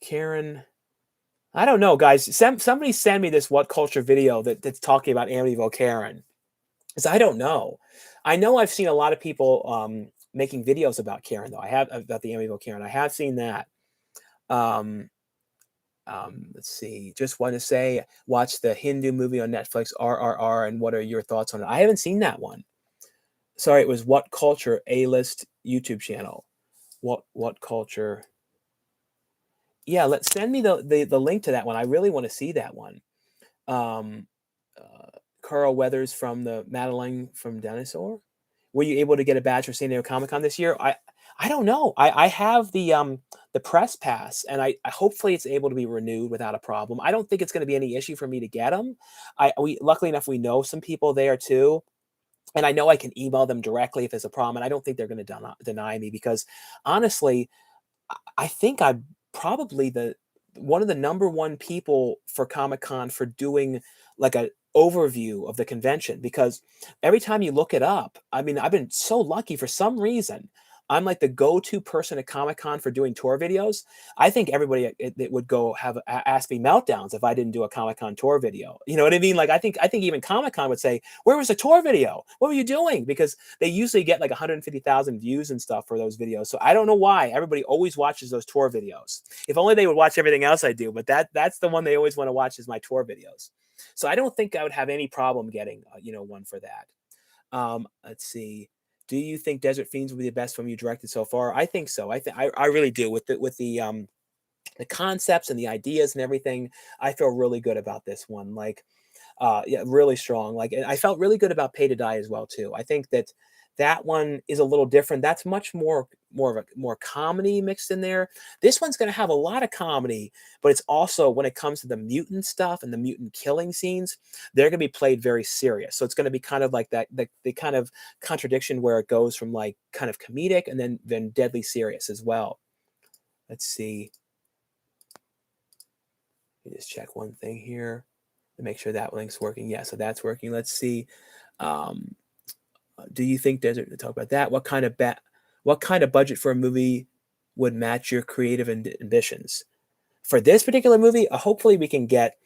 Karen, I don't know, guys. Somebody send me this what culture video that's talking about Amityville Karen, because I don't know. I know I've seen a lot of people making videos about Karen though. I have about the Amityville Karen. I have seen that. Um, let's see. Just want to say, watch the Hindu movie on Netflix, RRR, and what are your thoughts on it? I haven't seen that one. Sorry, it was What Culture A-list YouTube channel. What culture? Yeah, let's send me the link to that one. I really want to see that one. Um, Carl Weathers from the Madeline from Dinosaur. Were you able to get a badge for San Diego Comic Con this year? I don't know. I have the press pass, and I hopefully it's able to be renewed without a problem. I don't think it's gonna be any issue for me to get them. I we luckily enough, we know some people there too, and I know I can email them directly if there's a problem, and I don't think they're gonna deny me because honestly, I think I'm probably the one of the number one people for Comic-Con for doing like a overview of the convention because every time you look it up, I mean, I've been so lucky for some reason. I'm like the go-to person at Comic-Con for doing tour videos. I think everybody it would go have ask me meltdowns if I didn't do a Comic-Con tour video. You know what I mean? Like I think even Comic-Con would say, "Where was the tour video? What were you doing?" Because they usually get like 150,000 views and stuff for those videos. So I don't know why everybody always watches those tour videos. If only they would watch everything else I do, but that's the one they always want to watch is my tour videos. So I don't think I would have any problem getting one for that. Let's see. Do you think Desert Fiends will be the best film you directed so far? I think so. I really do with the concepts and the ideas and everything. I feel really good about this one. Like yeah, really strong. Like, and I felt really good about Pay to Die as well too. I think that that one is a little different. That's much more comedy mixed in there. This one's going to have a lot of comedy, but it's also when it comes to the mutant stuff and the mutant killing scenes, they're going to be played very serious. So it's going to be kind of like that the kind of contradiction where it goes from like kind of comedic and then deadly serious as well. Let's see. Let me just check one thing here to make sure that link's working. Yeah, so that's working. Let's see. Um, do you think Desert to talk about that? What kind of budget for a movie would match your creative ambitions? For this particular movie, hopefully we can get,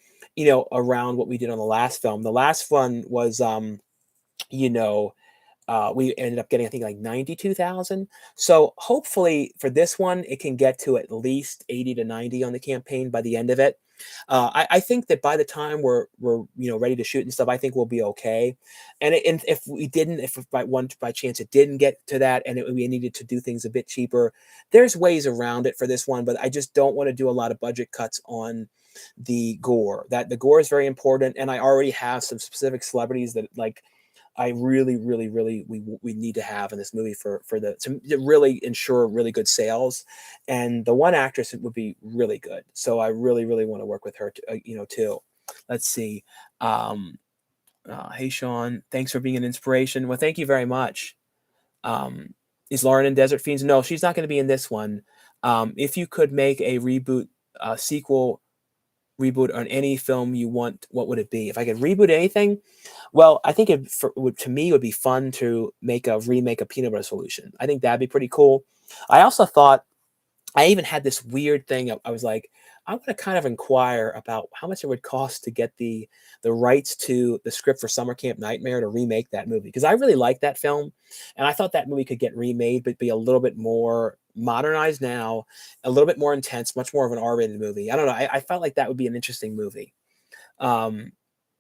around what we did on the last film. The last one was you know, we ended up getting, I think, like 92,000. So hopefully for this one, it can get to at least 80 to 90 on the campaign by the end of it. I think that by the time we're ready to shoot and stuff, I think we'll be okay. And if we didn't, if by chance it didn't get to that, and we needed to do things a bit cheaper, there's ways around it for this one. But I just don't want to do a lot of budget cuts on the gore. That the gore is very important, and I already have some specific celebrities that like I really, really, really we need to have in this movie for the to really ensure really good sales, and the one actress would be really good. So I really, really want to work with her, too. Let's see. Um, hey Sean, thanks for being an inspiration. Well, thank you very much. Is Lauren in Desert Fiends? No, she's not going to be in this one. If you could make a sequel reboot on any film you want, what would it be? If I could reboot anything, well, I think to me, it would be fun to make a remake of Peanut Butter Solution. I think that'd be pretty cool. I also thought I even had this weird thing. I was like, I want to kind of inquire about how much it would cost to get the rights to the script for Summer Camp Nightmare to remake that movie because I really like that film, and I thought that movie could get remade but be a little bit more modernized now, a little bit more intense, much more of an R-rated movie. I don't know. I felt like that would be an interesting movie. Um,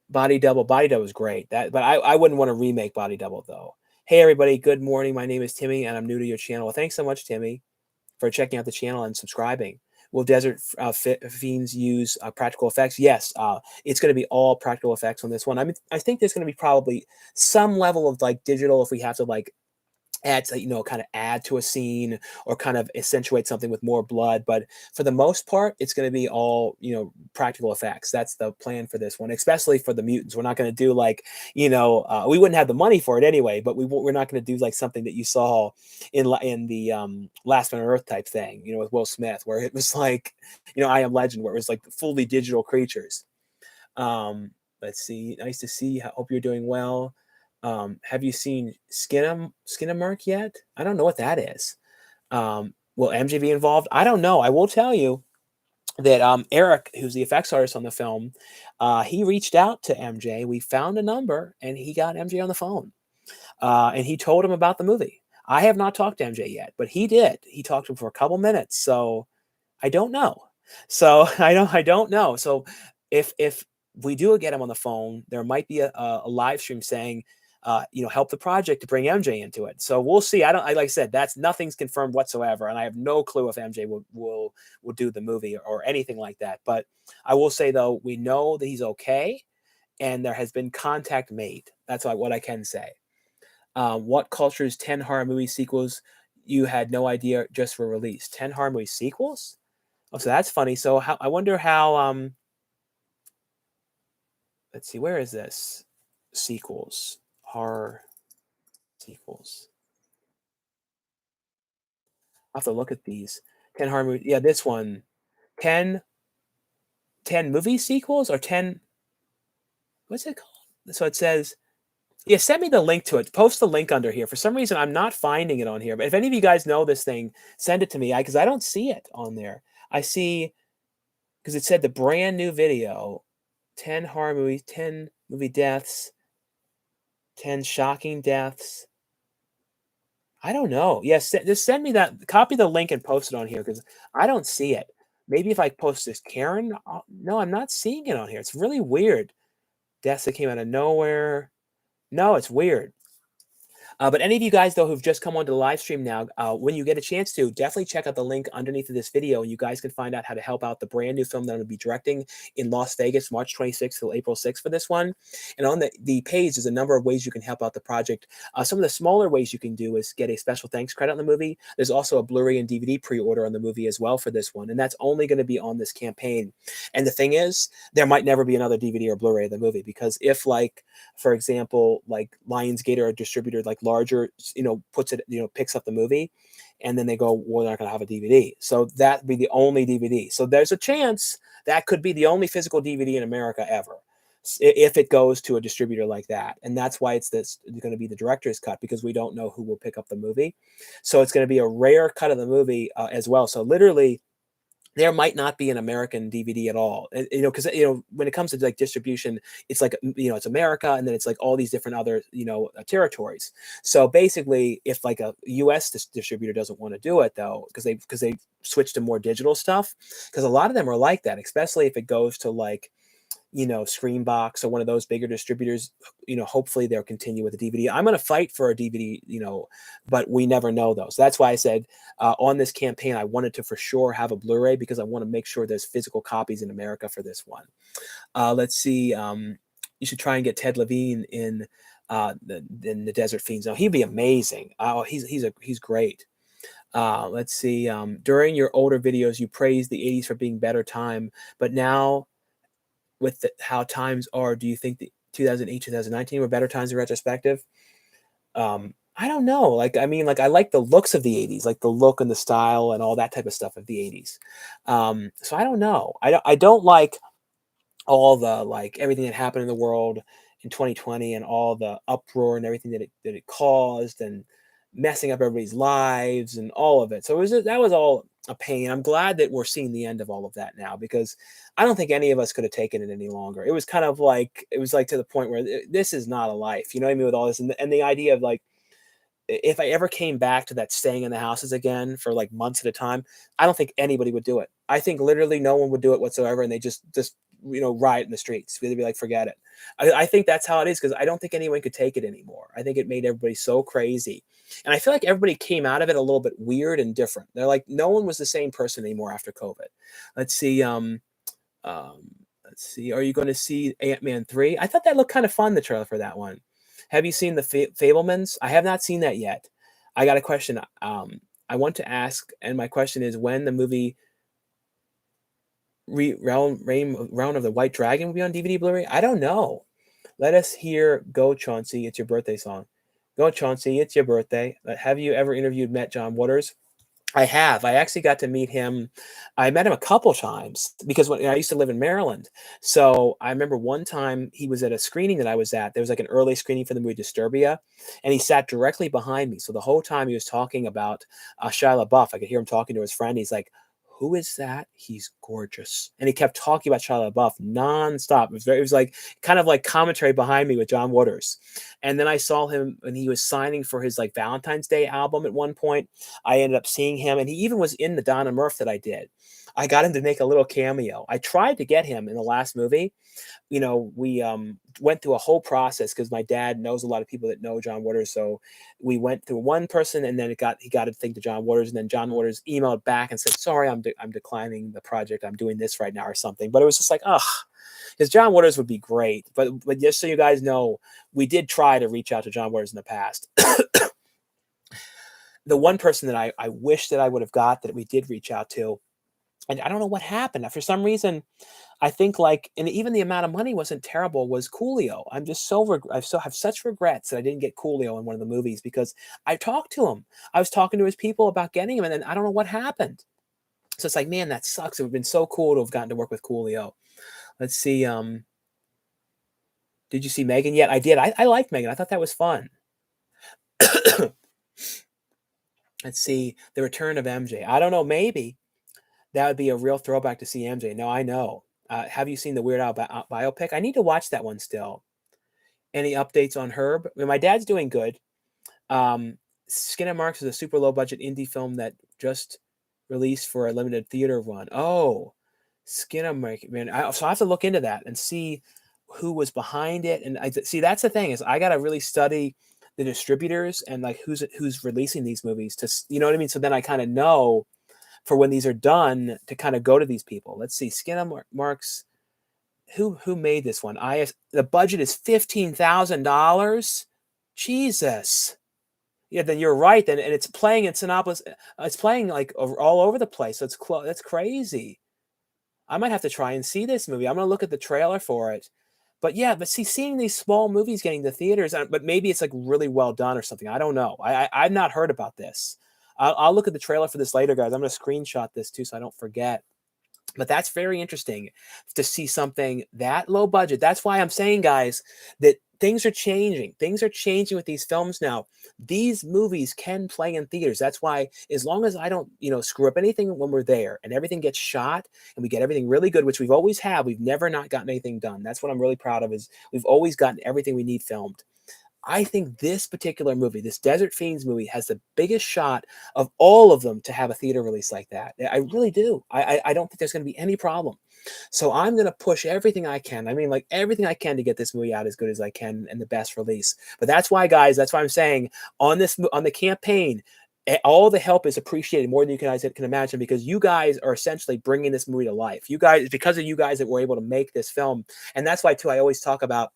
Body Double was great. But I wouldn't want to remake Body Double though. Hey everybody, good morning. My name is Timmy, and I'm new to your channel. Well, thanks so much, Timmy, for checking out the channel and subscribing. Will Desert Fiends use practical effects? Yes, it's going to be all practical effects on this one. I mean, I think there's going to be probably some level of like digital if we have to like add to, kind of add to a scene or kind of accentuate something with more blood. But for the most part, it's going to be all, practical effects. That's the plan for this one, especially for the mutants. We're not going to do like, we wouldn't have the money for it anyway, but we're not going to do like something that you saw in the Last Man on Earth type thing, with Will Smith, where it was like, I Am Legend, where it was like fully digital creatures. Let's see. Nice to see. Hope you're doing well. Have you seen Skinamark yet? I don't know what that is. Will MJ be involved? I don't know. I will tell you that Eric, who's the effects artist on the film, he reached out to MJ. We found a number, and he got MJ on the phone, and he told him about the movie. I have not talked to MJ yet, but he did. He talked to him for a couple minutes, so I don't know. So I don't know. So if we do get him on the phone, there might be a live stream saying, help the project to bring MJ into it. So we'll see. Like I said, nothing's confirmed whatsoever, and I have no clue if MJ will do the movie or anything like that. But I will say though, we know that he's okay, and there has been contact made. That's what I can say. What culture's 10 horror movie sequels you had no idea just were released. 10 horror movie sequels? Oh, so that's funny. So how, I wonder how, let's see, where is this? Sequels, horror sequels. I'll have to look at these. 10 horror movie. Yeah, this one. 10, 10 movie sequels or 10, what's it called? So it says, yeah, send me the link to it. Post the link under here. For some reason, I'm not finding it on here. But if any of you guys know this thing, send it to me because I don't see it on there. I see, because it said the brand new video, 10 horror movies, 10 movie deaths, 10 shocking deaths. I don't know. Yes, just send me that. Copy the link and post it on here because I don't see it. Maybe if I post this, Karen. No, I'm not seeing it on here. It's really weird. Deaths that came out of nowhere. No, it's weird. But any of you guys, though, who've just come onto the live stream now, when you get a chance to, definitely check out the link underneath of this video, and you guys can find out how to help out the brand new film that I'm going to be directing in Las Vegas, March 26th till April 6th for this one. And on the page, there's a number of ways you can help out the project. Some of the smaller ways you can do is get a special thanks credit on the movie. There's also a Blu-ray and DVD pre-order on the movie as well for this one, and that's only going to be on this campaign. And the thing is, there might never be another DVD or Blu-ray of the movie because if, like, for example, like Lionsgate or a distributor like larger, puts it, picks up the movie, and then they go, well, they're not going to have a DVD. So that'd be the only DVD. So there's a chance that could be the only physical DVD in America ever if it goes to a distributor like that. And that's why it's going to be the director's cut because we don't know who will pick up the movie. So it's going to be a rare cut of the movie as well. So literally, there might not be an American DVD at all, because when it comes to like distribution, it's like it's America, and then it's like all these different other territories. So basically, if like a U.S. distributor doesn't want to do it though, because they switched to more digital stuff, because a lot of them are like that, especially if it goes to like Screenbox or one of those bigger distributors, hopefully they'll continue with the DVD. I'm going to fight for a DVD, but we never know though. So that's why I said on this campaign, I wanted to for sure have a Blu-ray because I want to make sure there's physical copies in America for this one. Let's see. You should try and get Ted Levine in the Desert Fiends. Now he'd be amazing. Oh, he's great. Let's see. During your older videos, you praised the 80s for being better time, but now with how times are, do you think the 2008, 2019 were better times in retrospective? I don't know. Like, I mean, like I like the looks of the 80s, like the look and the style and all that type of stuff of the 80s. So I don't know. I don't like all the like everything that happened in the world in 2020 and all the uproar and everything that it caused and messing up everybody's lives and all of it. So that was all a pain. I'm glad that we're seeing the end of all of that now because I don't think any of us could have taken it any longer. It was kind of like to the point where this is not a life, you know what I mean, with all this and the idea of like if I ever came back to that staying in the houses again for like months at a time, I don't think anybody would do it. I think literally no one would do it whatsoever, and they just riot in the streets. They'd be like, forget it. I think that's how it is because I don't think anyone could take it anymore. I think it made everybody so crazy, and I feel like everybody came out of it a little bit weird and different. They're like, no one was the same person anymore after COVID. Let's see. Let's see. Are you going to see Ant-Man 3? I thought that looked kind of fun. The trailer for that one. Have you seen the Fablemans? I have not seen that yet. I got a question. I want to ask, and my question is, when the movie Realm of the White Dragon will be on DVD Blu-ray? I don't know. Let us hear "Go Chauncey." It's your birthday song. Go Chauncey. It's your birthday. Have you ever met John Waters? I have. I actually got to meet him. I met him a couple times because when I used to live in Maryland. So I remember one time he was at a screening that I was at. There was like an early screening for the movie Disturbia, and he sat directly behind me. So the whole time he was talking about Shia LaBeouf, I could hear him talking to his friend. He's like, "Who is that? He's gorgeous." And he kept talking about Shia LaBeouf nonstop. It was like kind of like commentary behind me with John Waters. And then I saw him when he was signing for his like Valentine's Day album at one point. I ended up seeing him, and he even was in the Donna Murph that I did. I got him to make a little cameo. I tried to get him in the last movie. We went through a whole process because my dad knows a lot of people that know John Waters. So we went through one person, and then he got to think to John Waters, and then John Waters emailed back and said, "Sorry, I'm declining the project. I'm doing this right now," or something. But it was just like, ugh, because John Waters would be great. But just so you guys know, we did try to reach out to John Waters in the past. the one person that I wish that I would have got that we did reach out to, and I don't know what happened. For some reason, I think like, and even the amount of money wasn't terrible, was Coolio. I'm just so I so have such regrets that I didn't get Coolio in one of the movies because I talked to him. I was talking to his people about getting him, and then I don't know what happened. So it's like, man, that sucks. It would have been so cool to have gotten to work with Coolio. Let's see. Did you see Megan yet? I did. I liked Megan. I thought that was fun. Let's see. The Return of MJ. I don't know. Maybe that would be a real throwback to see MJ. No, I know. Have you seen the Weird Al biopic? I need to watch that one still. Any updates on Herb? I mean, my dad's doing good. Skin and Marks is a super low budget indie film that just released for a limited theater run. Oh, Skin and Marks, man. So I have to look into that and see who was behind it. And I see that's the thing is I got to really study the distributors and like who's releasing these movies to, you know what I mean? So then I kind of know for when these are done to kind of go to these people. Let's see, Skin and Marks. Who made this one? The budget is $15,000. Jesus. Yeah, then you're right. Then and it's playing in Sinopolis. It's playing like all over the place. So that's crazy. I might have to try and see this movie. I'm gonna look at the trailer for it. But yeah, but see, seeing these small movies getting to theaters, but maybe it's like really well done or something. I don't know. I've not heard about this. I'll look at the trailer for this later, guys. I'm gonna screenshot this too, so I don't forget. But that's very interesting to see something that low budget. That's why I'm saying, guys, that things are changing. Things are changing with these films now. These movies can play in theaters. That's why, as long as I don't, screw up anything when we're there and everything gets shot and we get everything really good, which we've always had, we've never not gotten anything done. That's what I'm really proud of is we've always gotten everything we need filmed. I think this particular movie, this Desert Fiends movie, has the biggest shot of all of them to have a theater release like that. I really do. I don't think there's going to be any problem. So I'm going to push everything I can. I mean, like everything I can to get this movie out as good as I can and the best release. But that's why, guys, that's why I'm saying on the campaign, all the help is appreciated more than you guys can imagine because you guys are essentially bringing this movie to life. You guys, because of you guys that were able to make this film. And that's why, too, I always talk about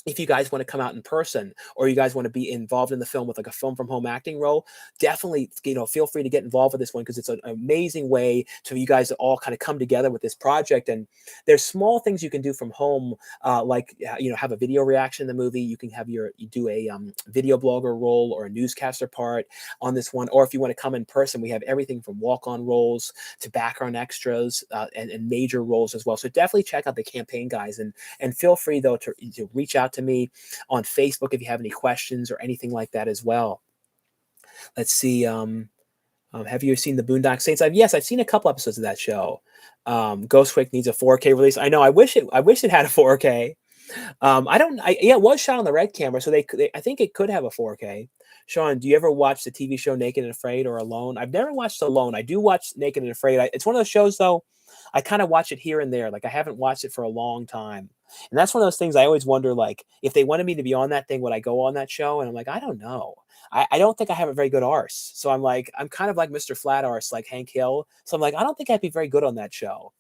if you guys want to come out in person or you guys want to be involved in the film with like a film from home acting role, definitely, feel free to get involved with this one because it's an amazing way to you guys to all kind of come together with this project. And there's small things you can do from home, like, have a video reaction in the movie. You can have you do a video blogger role or a newscaster part on this one. Or if you want to come in person, we have everything from walk-on roles to background extras and major roles as well. So definitely check out the campaign, guys. And feel free, though, to reach out to me on Facebook if you have any questions or anything like that as well. Let's see. Have you seen the Boondock Saints? Yes, I've seen a couple episodes of that show. Ghostwake needs a 4K release. I know. I wish it had a 4K. It was shot on the Red camera, so I think it could have a 4K. Sean, do you ever watch the TV show Naked and Afraid or Alone? I've never watched Alone. I do watch Naked and Afraid. It's one of those shows, though, I kind of watch it here and there. Like, I haven't watched it for a long time. And that's one of those things I always wonder, like, if they wanted me to be on that thing, would I go on that show? And I'm like, I don't know. I don't think I have a very good arse. So I'm kind of like Mr. Flat Arse, like Hank Hill. So I'm like, I don't think I'd be very good on that show.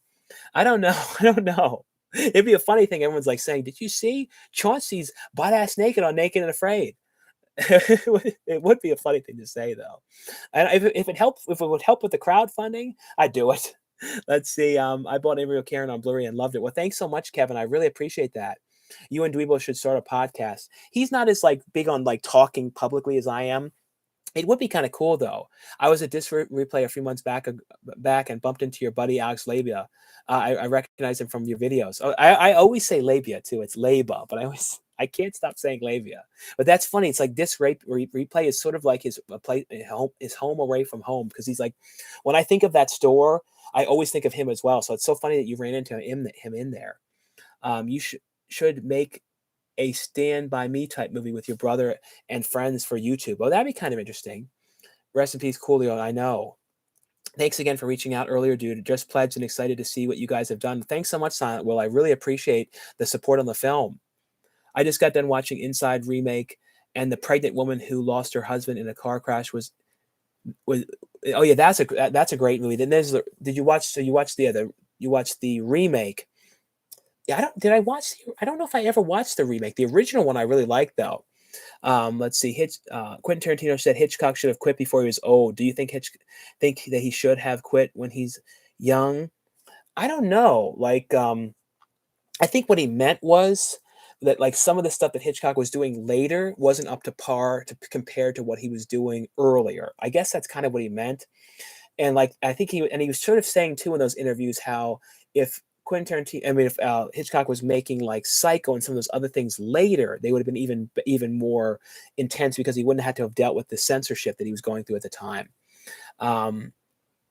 I don't know. I don't know. It'd be a funny thing. Everyone's like saying, did you see Chauncey's butt ass naked on Naked and Afraid? It would be a funny thing to say, though. And if it would help with the crowdfunding, I'd do it. Let's see. I bought Ariel Karen on Blu-ray and loved it. Well, thanks so much, Kevin. I really appreciate that. You and Dweebo should start a podcast. He's not as big on talking publicly as I am. It would be kind of cool, though. I was at Disc Replay a few months back and bumped into your buddy Alex Labia. I recognize him from your videos. I always say labia too. It's laba, but I can't stop saying labia. But that's funny. It's like Disc Replay is sort of like his home away from home because he's like, when I think of that store, I always think of him as well. So it's so funny that you ran into him in there. You should make a Stand By Me type movie with your brother and friends for YouTube. Well, that'd be kind of interesting. Rest in peace, Coolio. I know. Thanks again for reaching out earlier, dude. Just pledged and excited to see what you guys have done. Thanks so much, Silent Will. I really appreciate the support on the film. I just got done watching Inside Remake, and the pregnant woman who lost her husband in a car crash was oh yeah, that's a great movie. Then you watch the remake. Yeah, I don't know if I ever watched the remake. The original one I really liked, though. Let's see. Quentin Tarantino said Hitchcock should have quit before he was old. Do you think think that he should have quit when he's young? I don't know. I think what he meant was that like some of the stuff that Hitchcock was doing later wasn't up to par to compared to what he was doing earlier. I guess that's kind of what he meant. And like I think he was sort of saying too in those interviews how if Quentin Tarantino, I mean, if Hitchcock was making like Psycho and some of those other things later, they would have been even more intense because he wouldn't have had to have dealt with the censorship that he was going through at the time. Um,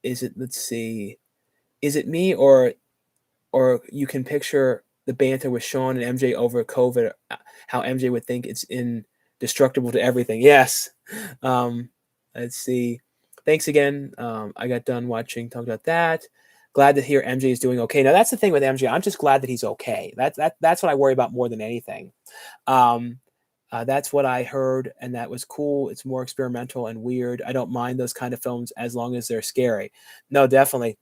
is it? Let's see. Is it me or you can picture the banter with Sean and MJ over COVID? How MJ would think it's indestructible to everything. Yes. Um, let's see. Thanks again. I got done talking about that. Glad to hear MJ is doing okay. Now that's the thing with MJ. I'm just glad that he's okay. That's what I worry about more than anything. Um, that's what I heard, and that was cool. It's more experimental and weird. I don't mind those kind of films as long as they're scary. No, definitely.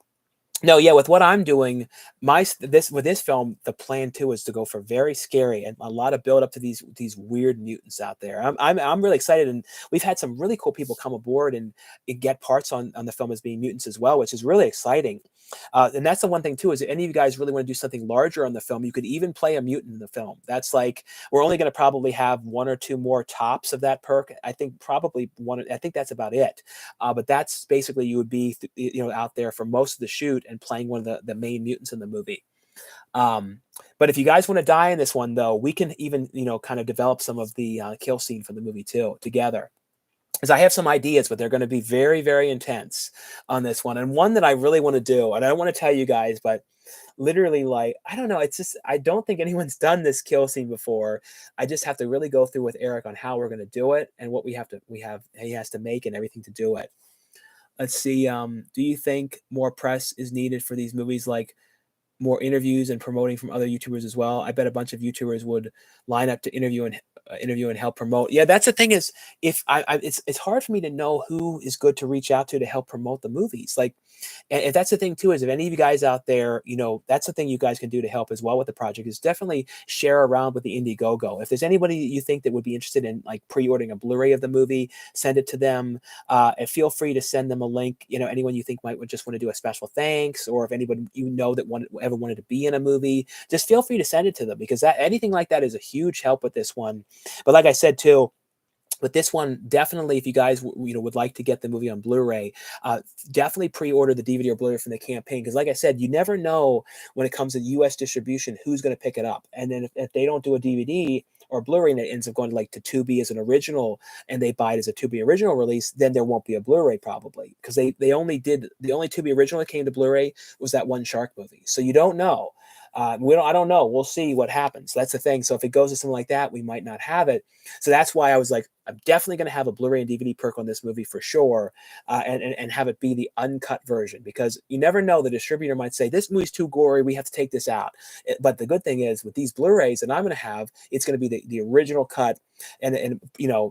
No, yeah, with what I'm doing, this film, the plan too is to go for very scary and a lot of build up to these weird mutants out there. I'm really excited, and we've had some really cool people come aboard and get parts on the film as being mutants as well, which is really exciting. And that's the one thing too is if any of you guys really want to do something larger on the film, you could even play a mutant in the film. That's like we're only going to probably have one or two more tops of that perk. I think probably one. I think that's about it. But that's basically you would be out there for most of the shoot and playing one of the main mutants in the movie. But if you guys want to die in this one, though, we can even kind of develop some of the kill scene from the movie too together. Because I have some ideas, but they're going to be very, very intense on this one, and one that I really want to do. And I don't want to tell you guys, but literally, like I don't know, it's just I don't think anyone's done this kill scene before. I just have to really go through with Eric on how we're going to do it and what he has to make and everything to do it. Let's see. Do you think more press is needed for these movies, like more interviews and promoting from other YouTubers as well? I bet a bunch of YouTubers would line up to interview and help promote. Yeah, that's the thing is if it's hard for me to know who is good to reach out to help promote the movies. Like, and that's the thing too is if any of you guys out there, that's the thing you guys can do to help as well with the project is definitely share around with the Indiegogo. If there's anybody you think that would be interested in like pre-ordering a Blu-ray of the movie, send it to them. And feel free to send them a link. Anyone you think might just want to do a special thanks, or if anybody that ever wanted to be in a movie, just feel free to send it to them because anything like that is a huge help with this one. But like I said too, with this one, definitely, if you guys would like to get the movie on Blu-ray, definitely pre-order the DVD or Blu-ray from the campaign because, like I said, you never know when it comes to U.S. distribution who's going to pick it up, and then if they don't do a DVD or Blu-ray and it ends up going like to Tubi as an original, and they buy it as a Tubi original release, then there won't be a Blu-ray probably because the only Tubi original that came to Blu-ray was that one shark movie, so you don't know. I don't know. We'll see what happens. That's the thing. So if it goes to something like that, we might not have it. So that's why I was like, I'm definitely going to have a Blu-ray and DVD perk on this movie for sure, and have it be the uncut version because you never know. The distributor might say this movie's too gory. We have to take this out. But the good thing is with these Blu-rays that I'm going to have, it's going to be the original cut. And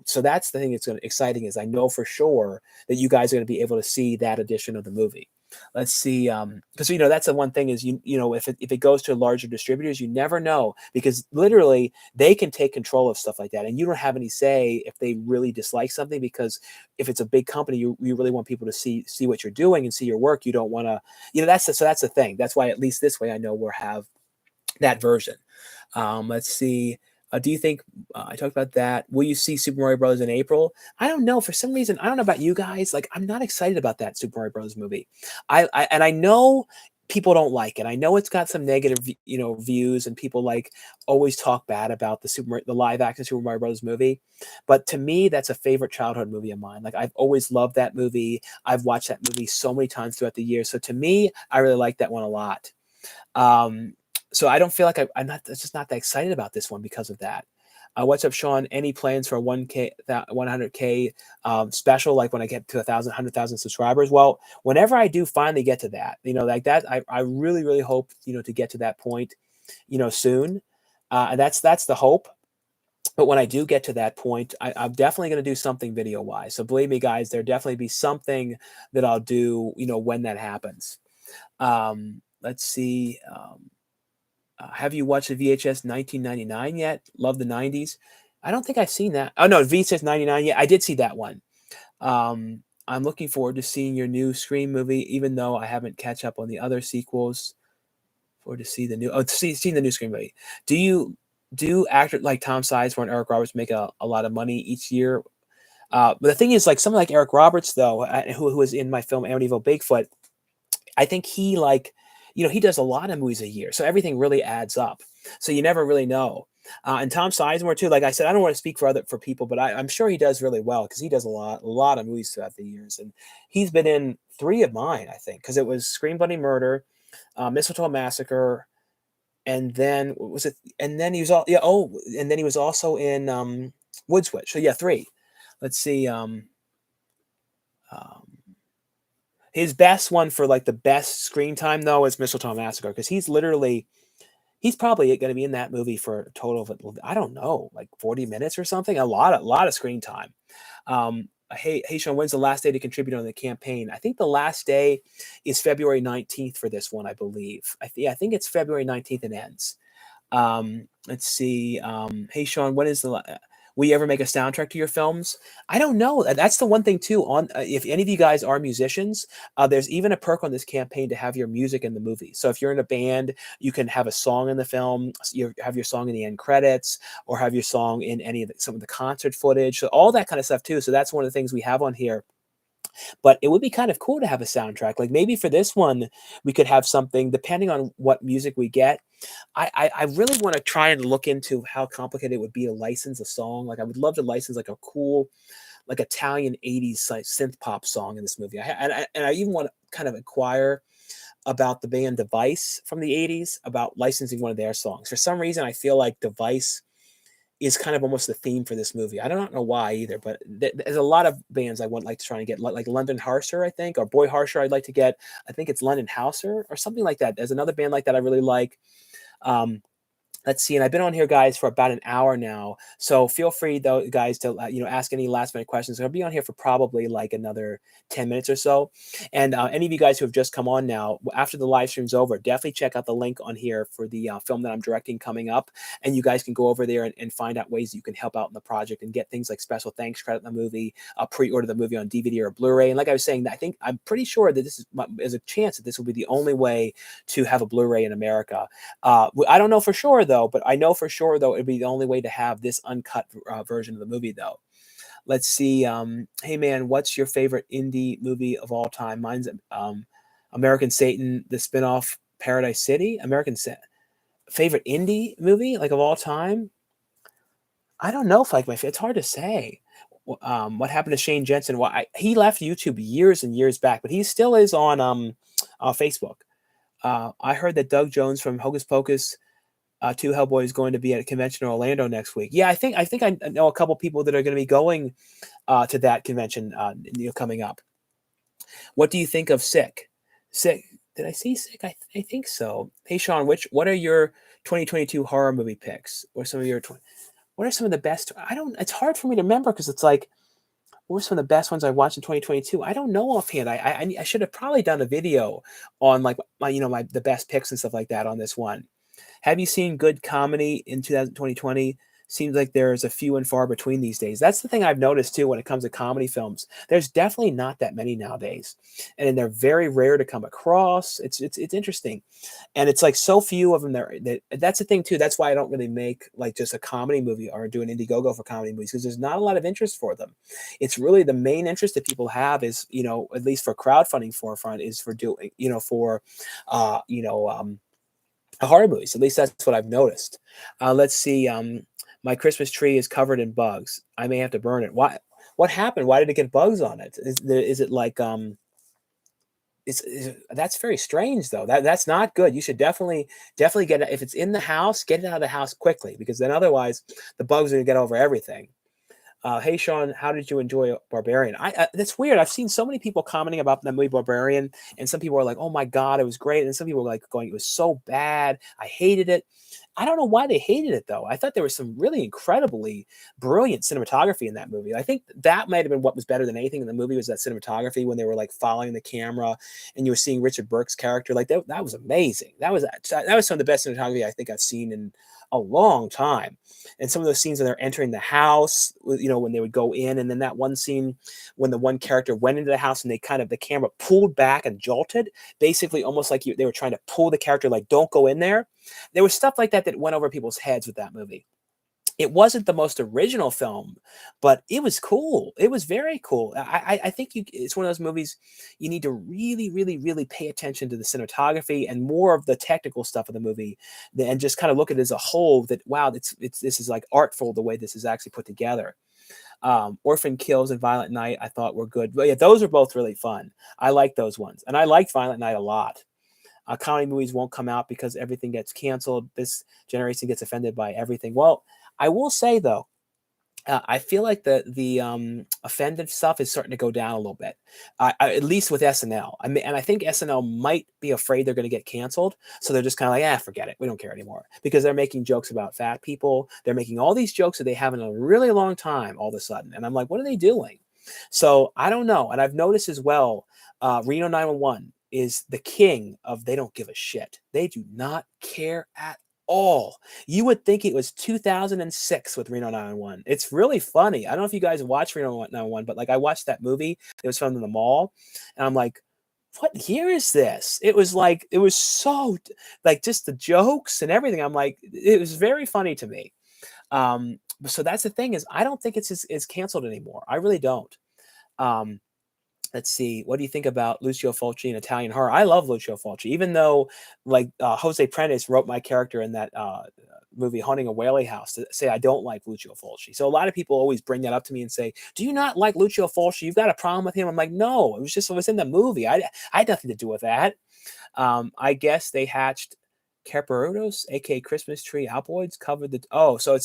so that's the thing that's exciting is I know for sure that you guys are going to be able to see that edition of the movie. Let's see, because that's the one thing is if it goes to larger distributors, you never know because literally they can take control of stuff like that, and you don't have any say if they really dislike something because if it's a big company, you really want people to see what you're doing and see your work. You don't want to, that's the thing. That's why at least this way I know we'll have that version. Let's see. Do you think I talked about that? Will you see Super Mario Brothers in April? I don't know. For some reason, I don't know about you guys. Like, I'm not excited about that Super Mario Brothers movie. And I know people don't like it. I know it's got some negative, views, and people like always talk bad about the live action Super Mario Brothers movie. But to me, that's a favorite childhood movie of mine. Like, I've always loved that movie. I've watched that movie so many times throughout the years. So to me, I really like that one a lot. So I don't feel like I'm just not that excited about this one because of that. What's up, Sean? Any plans for a 100K special, like when I get to 100,000 subscribers? Well, whenever I do finally get to that, like that, I really, really hope, to get to that point, soon. And that's the hope. But when I do get to that point, I'm definitely going to do something video wise. So believe me, guys, there'll definitely be something that I'll do, when that happens. Let's see. Have you watched the VHS 1999 yet? Love the 90s. I don't think I've seen that. Oh no, V says 99. Yeah, I did see that one. I'm looking forward to seeing your new Scream movie, even though I haven't catch up on the other sequels. Forward to see the new seeing the new Scream movie. Do you do actors like Tom Sizemore and Eric Roberts make a lot of money each year? But the thing is, like someone like Eric Roberts, though, who was in my film Amityville Bigfoot, I think he like, he does a lot of movies a year, so everything really adds up. So you never really know. And Tom Sizemore too. Like I said, I don't want to speak for people, but I'm sure he does really well because he does a lot of movies throughout the years, and he's been in three of mine, I think, because it was Scream Bloody Murder, Mistletoe Massacre, and then what was it? And then he was all yeah. Oh, and then he was also in Wood Switch. So yeah, three. Let's see. Um, his best one for like the best screen time though is Mistletoe Massacre because he's probably going to be in that movie for a total of I don't know like 40 minutes or something. A lot of screen time. Hey Sean, when's the last day to contribute on the campaign? I think the last day is February 19th for this one, I believe. I think it's February 19th and ends. Let's see. Hey Sean, when is will you ever make a soundtrack to your films? I don't know. That's the one thing too. On if any of you guys are musicians, there's even a perk on this campaign to have your music in the movie. So if you're in a band, you can have a song in the film. You have your song in the end credits, or have your song in some of the concert footage. So all that kind of stuff too. So that's one of the things we have on here. But it would be kind of cool to have a soundtrack. Like maybe for this one, we could have something depending on what music we get. I really want to try and look into how complicated it would be to license a song. Like I would love to license like a cool, like Italian 80s like synth pop song in this movie. And I even want to kind of inquire about the band Device from the 80s about licensing one of their songs. For some reason, I feel like Device is kind of almost the theme for this movie. I don't know why either, but there's a lot of bands I would like to try and get, like London Harsher, I think, or Boy Harsher. I'd like to get. I think it's London Hauser or something like that. There's another band like that I really like. Um, Let's see, and I've been on here, guys, for about an hour now. So feel free, though, guys, to ask any last minute questions. I'll be on here for probably like another 10 minutes or so. And any of you guys who have just come on now, after the live stream's over, definitely check out the link on here for the film that I'm directing coming up. And you guys can go over there and find out ways you can help out in the project and get things like special thanks credit in the movie, pre-order the movie on DVD or Blu-ray. And like I was saying, I'm pretty sure that there's a chance that this will be the only way to have a Blu-ray in America. I don't know for sure though, but I know for sure though it'd be the only way to have this uncut version of the movie though. Let's see. Hey man, what's your favorite indie movie of all time? Mine's American Satan, the spinoff Paradise City. Favorite indie movie like of all time. I don't know if like it's hard to say. What happened to Shane Jensen? Well, he left YouTube years and years back, but he still is on Facebook. I heard that Doug Jones from Hocus Pocus Two Hellboy is going to be at a convention in Orlando next week. Yeah, I think I know a couple people that are going to be going to that convention coming up. What do you think of Sick? Sick. Did I see Sick? I think so. Hey Sean, what are your 2022 horror movie picks? What are some of the best? I don't. It's hard for me to remember because it's like what were some of the best ones I watched in 2022? I don't know offhand. I should have probably done a video on like my the best picks and stuff like that on this one. Have you seen good comedy in 2020? Seems like there's a few and far between these days. That's the thing I've noticed too when it comes to comedy films. There's definitely not that many nowadays, and they're very rare to come across. It's interesting, and it's like so few of them there. That's the thing too. That's why I don't really make like just a comedy movie or do an Indiegogo for comedy movies because there's not a lot of interest for them. It's really the main interest that people have is at least for crowdfunding forefront is for doing for uh you know um horror movies. At least that's what I've noticed. Let's see. My Christmas tree is covered in bugs. I may have to burn it. Why? What happened? Why did it get bugs on it? Is it like that's very strange though. That's not good. You should definitely get it if it's in the house. Get it out of the house quickly because then otherwise the bugs are gonna get over everything. Hey Sean, how did you enjoy Barbarian? That's weird. I've seen so many people commenting about the movie Barbarian, and some people are like, "Oh my god, it was great," and some people were like going, "It was so bad. I hated it." I don't know why they hated it though. I thought there was some really incredibly brilliant cinematography in that movie. I think that might have been what was better than anything in the movie was that cinematography when they were like following the camera and you were seeing Richard Burke's character. Like that was amazing. That was some of the best cinematography I think I've seen in a long time. And some of those scenes when they're entering the house, when they would go in, and then that one scene when the one character went into the house and the camera pulled back and jolted, basically almost like they were trying to pull the character, like, don't go in there. There was stuff like that that went over people's heads with that movie. It wasn't the most original film, but it was cool. It was very cool. I think it's one of those movies you need to really, really, really pay attention to the cinematography and more of the technical stuff of the movie, and just kind of look at it as a whole. That wow, this is like artful the way this is actually put together. Orphan Kills and Violent Night I thought were good, but yeah, those are both really fun. I like those ones, and I liked Violent Night a lot. Comedy movies won't come out because everything gets canceled. This generation gets offended by everything. Well, I will say though, I feel like the offended stuff is starting to go down a little bit, at least with SNL. I mean, and I think SNL might be afraid they're going to get canceled, so they're just kind of like, forget it, we don't care anymore, because they're making jokes about fat people. They're making all these jokes that they haven't in a really long time all of a sudden, and I'm like, what are they doing? So I don't know, and I've noticed as well, Reno 911 is the king of they don't give a shit. They do not care at all. You would think it was 2006 with Reno 911. It's really funny. I don't know if you guys watch Reno 911, but like I watched that movie. It was filmed in the mall, and I'm like, what year is this? It was like it was so like just the jokes and everything. I'm like, it was very funny to me. So that's the thing is, I don't think it's canceled anymore. I really don't. Um, Let's see. What do you think about Lucio Fulci in Italian Horror? I love Lucio Fulci, even though like Jose Prentice wrote my character in that movie Haunting a Whaley House to say I don't like Lucio Fulci. So a lot of people always bring that up to me and say, "Do you not like Lucio Fulci? You've got a problem with him?" I'm like, "No, it was in the movie. I had nothing to do with that." I guess they hatched Caparudos, aka Christmas Tree Alpoids, covered the. Oh, so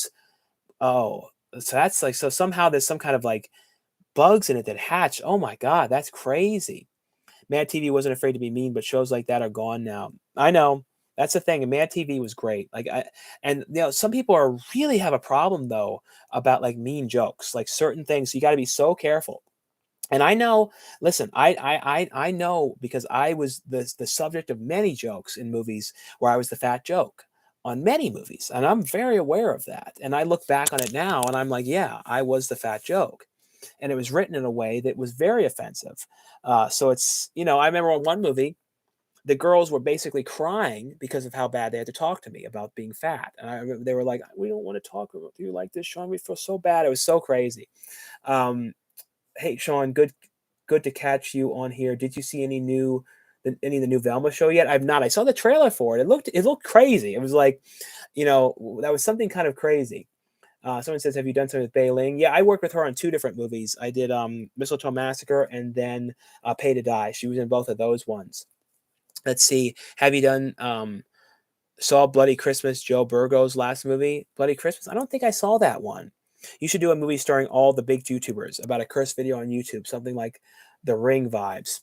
that's like so somehow there's some kind of like bugs in it that hatch. Oh my god, that's crazy. Mad TV wasn't afraid to be mean, but shows like that are gone now. I know. That's the thing. And Mad TV was great. And some people really have a problem though about like mean jokes, like certain things. You got to be so careful. And I know, listen, I know because I was the subject of many jokes in movies where I was the fat joke on many movies. And I'm very aware of that. And I look back on it now and I'm like, yeah, I was the fat joke. And it was written in a way that was very offensive. So I remember on one movie, the girls were basically crying because of how bad they had to talk to me about being fat. And I remember they were like, we don't want to talk about you like this, Sean. We feel so bad. It was so crazy. Um, Hey, Sean, good to catch you on here. Did you see any of the new Velma show yet? I've not. I saw the trailer for it. It looked crazy. It was like, that was something kind of crazy. Someone says, have you done something with Bei Ling? Yeah, I worked with her on two different movies. I did Mistletoe Massacre and then Pay to Die. She was in both of those ones. Let's see. Have you done saw Bloody Christmas, Joe Burgo's last movie? Bloody Christmas? I don't think I saw that one. You should do a movie starring all the big YouTubers about a cursed video on YouTube, something like The Ring vibes.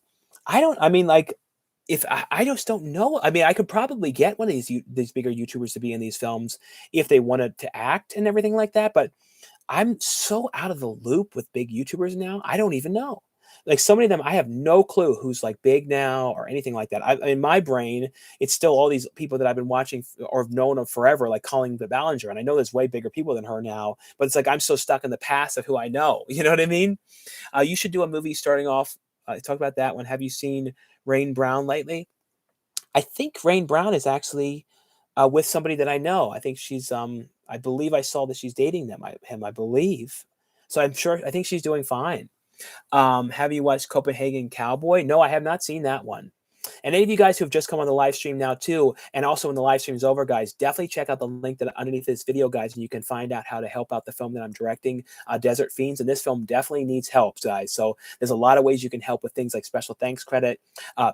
I mean, like, if I just don't know. I mean, I could probably get one of these bigger YouTubers to be in these films if they wanted to act and everything like that. But I'm so out of the loop with big YouTubers now. I don't even know. Like so many of them, I have no clue who's like big now or anything like that. In my brain, it's still all these people that I've been watching or have known of forever, like Colleen the Ballinger. And I know there's way bigger people than her now, but it's like I'm so stuck in the past of who I know. You know what I mean? You should do a movie starting off. Talk about that one. Have you seen Rain Brown lately? I think Rain Brown is actually with somebody that I know. I think she's I believe I saw that she's dating him, I believe. So I think she's doing fine. Have you watched Copenhagen Cowboy? No, I have not seen that one. And any of you guys who have just come on the live stream now too, and also when the live stream is over, guys, definitely check out the link that underneath this video, guys, and you can find out how to help out the film that I'm directing, Desert Fiends. And this film definitely needs help, guys. So there's a lot of ways you can help with things like special thanks credit,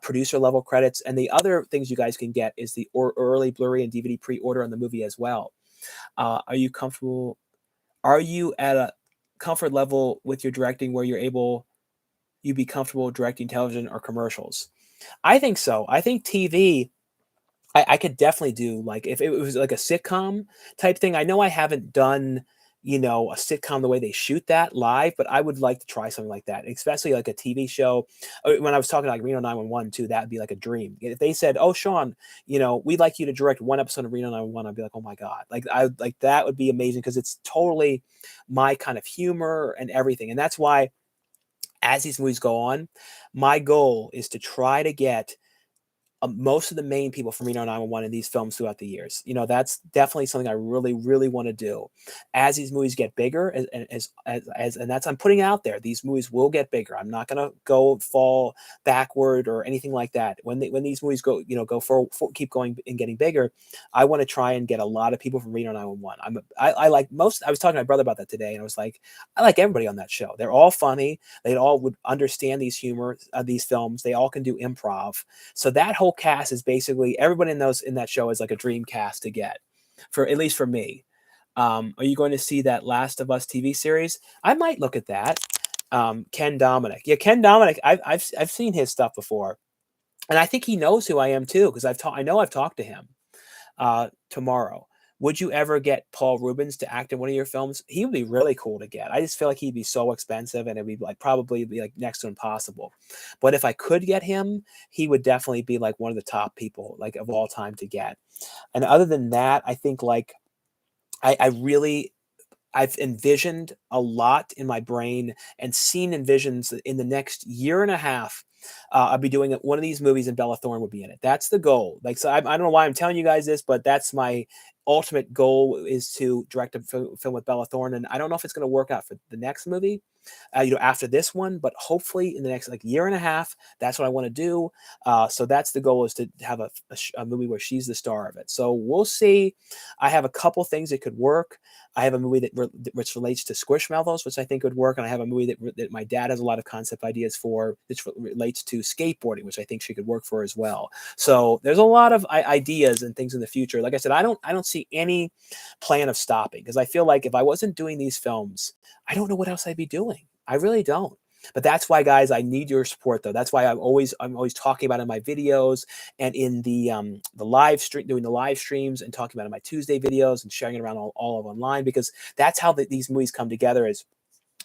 producer level credits, and the other things you guys can get is the early Blu-ray and DVD pre-order on the movie as well. Are you comfortable? Are you at a comfort level with your directing where you be comfortable directing television or commercials? I think so. I think TV, I could definitely do like if it was like a sitcom type thing. I know I haven't done a sitcom the way they shoot that live, but I would like to try something like that, especially like a TV show. When I was talking like Reno 911 too, that'd be like a dream. If they said, "Oh, Sean, we'd like you to direct one episode of Reno 911," I'd be like, "Oh my god!" Like that would be amazing because it's totally my kind of humor and everything, and that's why as these movies go on, my goal is to try to get most of the main people from Reno 911 in these films throughout the years. That's definitely something I really, really want to do. As these movies get bigger, and that's I'm putting it out there. These movies will get bigger. I'm not gonna go fall backward or anything like that. When these movies go, go for keep going and getting bigger, I want to try and get a lot of people from Reno 911. I like most. I was talking to my brother about that today, and I was like, I like everybody on that show. They're all funny. They all would understand these films. They all can do improv. So that whole cast is basically everybody in that show is like a dream cast to get, for at least for me. Are you going to see that Last of Us TV series? I might look at that. Ken Dominic, yeah, Ken Dominic. I've seen his stuff before, and I think he knows who I am too because I know I've talked to him. Tomorrow. Would you ever get Paul Rubens to act in one of your films? He would be really cool to get. I just feel like he'd be so expensive and it'd be like probably be like next to impossible. But if I could get him, he would definitely be like one of the top people like of all time to get. And other than that, I think like I really I've envisioned a lot in my brain and seen in visions in the next year and a half. I'll be doing one of these movies and Bella Thorne would be in it. That's the goal. Like, so I don't know why I'm telling you guys this, but that's my ultimate goal is to direct a film with Bella Thorne. And I don't know if it's going to work out for the next movie, after this one, but hopefully in the next like year and a half, that's what I want to do. So that's the goal is to have a movie where she's the star of it. So we'll see. I have a couple things that could work. I have a movie which relates to Squishmallows, which I think would work, and I have a movie that my dad has a lot of concept ideas for, which relates to skateboarding, which I think she could work for as well. So there's a lot of ideas and things in the future. Like I said, I don't see any plan of stopping because I feel like if I wasn't doing these films, I don't know what else I'd be doing. I really don't. But that's why, guys, I need your support, though. That's why I'm always talking about it in my videos and in the live stream, doing the live streams and talking about it in my Tuesday videos and sharing it around all of online, because that's how these movies come together. Is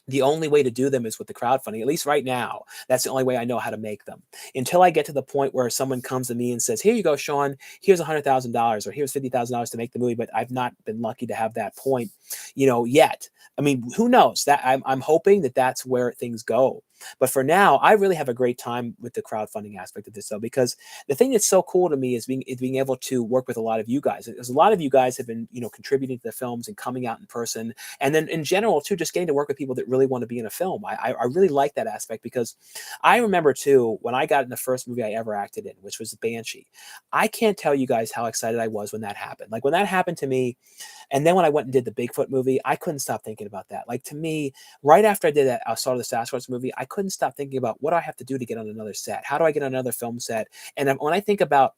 the only way to do them is with the crowdfunding. At least right now, that's the only way I know how to make them. Until I get to the point where someone comes to me and says, "Here you go, Sean. Here's $100,000 or here's $50,000 to make the movie," but I've not been lucky to have that point, yet. I mean, who knows? That I'm hoping that that's where things go. But for now, I really have a great time with the crowdfunding aspect of this, though, because the thing that's so cool to me is being able to work with a lot of you guys. Because a lot of you guys have been, contributing to the films and coming out in person, and then in general too, just getting to work with people that really want to be in a film. I really like that aspect because I remember too when I got in the first movie I ever acted in, which was Banshee. I can't tell you guys how excited I was when that happened. Like when that happened to me, and then when I went and did the Bigfoot movie, I couldn't stop thinking about that. Like to me, right after I did that, I saw the Sasquatch movie, I couldn't stop thinking about what do I have to do to get on another set? How do I get on another film set? And when I think about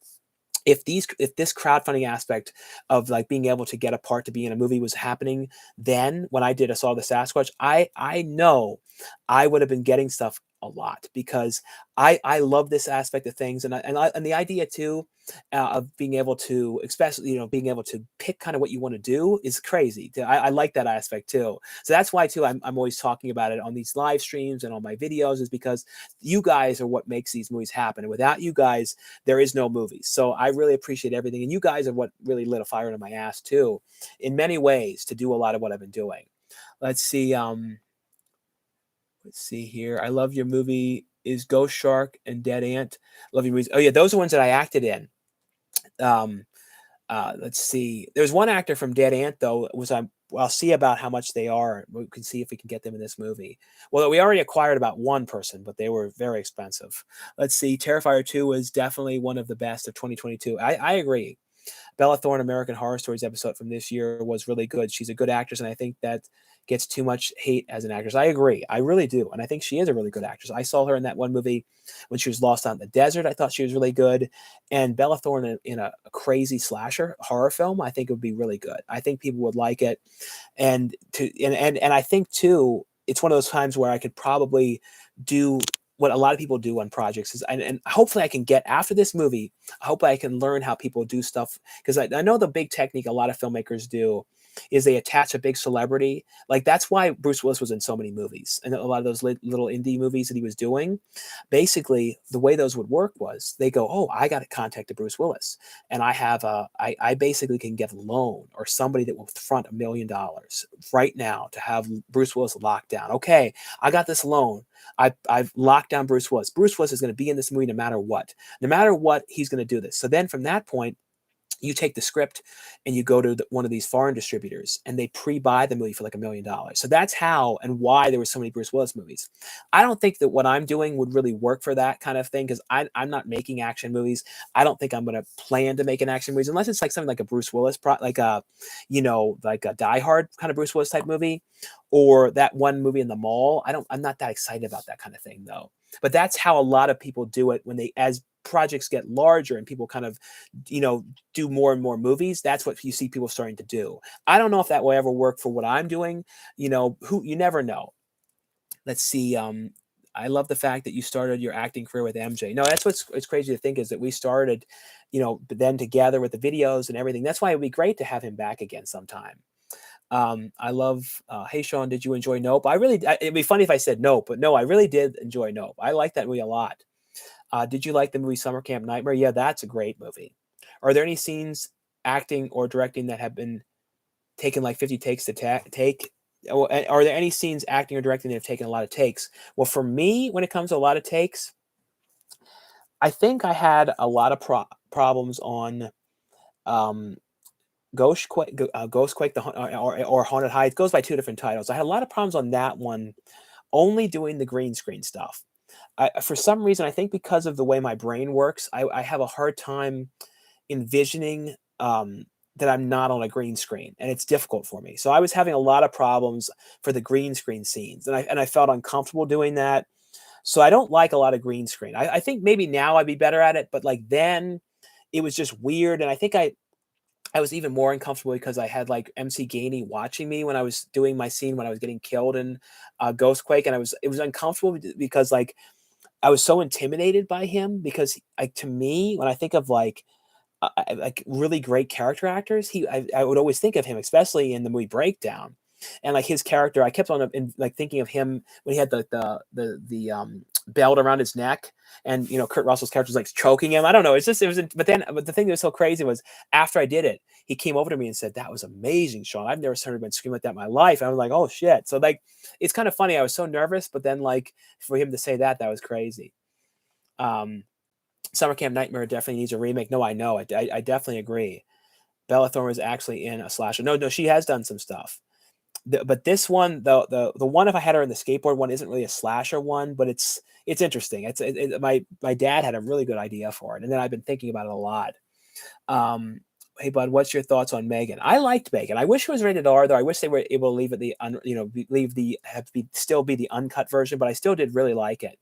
if this crowdfunding aspect of like being able to get a part to be in a movie was happening then when I did I saw the Sasquatch, I know I would have been getting stuff a lot because I love this aspect of things, and the idea too of being able to, especially being able to pick kind of what you want to do is crazy. I like that aspect too. So that's why too I'm always talking about it on these live streams and on my videos, is because you guys are what makes these movies happen, and without you guys there is no movies. So I really appreciate everything, and you guys are what really lit a fire under my ass too in many ways to do a lot of what I've been doing. Let's see. Let's see here. I love your movie is Ghost Shark and Dead Ant. Love your movies. Oh yeah, those are ones that I acted in. Um, let's see. There's one actor from Dead Ant though. I'll see about how much they are. We can see if we can get them in this movie. Well, we already acquired about one person, but they were very expensive. Let's see. Terrifier 2 was definitely one of the best of 2022. I agree. Bella Thorne American Horror Stories episode from this year was really good. She's a good actress, and I think that gets too much hate as an actress. I agree. I really do. And I think she is a really good actress. I saw her in that one movie when she was lost out in the desert. I thought she was really good. And Bella Thorne in a crazy slasher horror film, I think it would be really good. I think people would like it. And I think too, it's one of those times where I could probably do what a lot of people do on projects is, and hopefully I can get after this movie. I hope I can learn how people do stuff, because I know the big technique a lot of filmmakers do is they attach a big celebrity. Like that's why Bruce Willis was in so many movies and a lot of those little indie movies that he was doing. Basically, the way those would work was they go, "Oh, I got to contact Bruce Willis, and I basically can get a loan or somebody that will front $1 million right now to have Bruce Willis locked down. Okay, I got this loan. I've locked down Bruce Willis. Bruce Willis is going to be in this movie no matter what. No matter what, he's going to do this." So then from that point, you take the script and you go to one of these foreign distributors and they pre-buy the movie for like $1 million. So that's how and why there were so many Bruce Willis movies. I don't think that what I'm doing would really work for that kind of thing because I'm not making action movies. I don't think I'm going to plan to make an action movies unless it's like something like a Bruce Willis, like a, like a Die Hard kind of Bruce Willis type movie, or that one movie in the mall. I'm not that excited about that kind of thing though. But that's how a lot of people do it when as projects get larger and people kind of, do more and more movies. That's what you see people starting to do. I don't know if that will ever work for what I'm doing. Who you never know. Let's see. I love the fact that you started your acting career with MJ. No, that's it's crazy to think is that we started, but then together with the videos and everything. That's why it'd be great to have him back again sometime. I love, hey Sean, did you enjoy Nope? It'd be funny if I said Nope, but no, I really did enjoy Nope. I like that movie a lot. Did you like the movie Summer Camp Nightmare? Yeah, that's a great movie. Are there any scenes, acting or directing that have been taken like 50 takes to take? Are there any scenes, acting or directing that have taken a lot of takes? Well, for me, when it comes to a lot of takes, I think I had a lot of problems on um, Ghostquake, or Haunted Heights. It goes by two different titles. I had a lot of problems on that one, only doing the green screen stuff. For some reason, I think because of the way my brain works, I have a hard time envisioning that I'm not on a green screen, and it's difficult for me. So I was having a lot of problems for the green screen scenes, and I felt uncomfortable doing that. So I don't like a lot of green screen. I think maybe now I'd be better at it, but like then it was just weird, and I think I was even more uncomfortable because I had like MC Gainey watching me when I was doing my scene when I was getting killed in Ghostquake, and it was uncomfortable because like I was so intimidated by him because like to me when I think of like really great character actors, I would always think of him, especially in the movie Breakdown, and like his character. I kept on like thinking of him when he had the belt around his neck, and Kurt Russell's character was like choking him. I don't know. But the thing that was so crazy was after I did it, he came over to me and said, "That was amazing, Sean. I've never heard been screaming like that in my life." And I was like, "Oh shit!" So like, it's kind of funny. I was so nervous, but then like for him to say that was crazy. Summer Camp Nightmare definitely needs a remake. No, I know. I definitely agree. Bella Thorne was actually in a slasher. No, she has done some stuff. But this one, the one if I had her in the skateboard one isn't really a slasher one, but it's interesting. My dad had a really good idea for it, and then I've been thinking about it a lot. Hey bud, what's your thoughts on Megan? I liked Megan. I wish it was rated R though. I wish they were able to leave it still be the uncut version, but I still did really like it.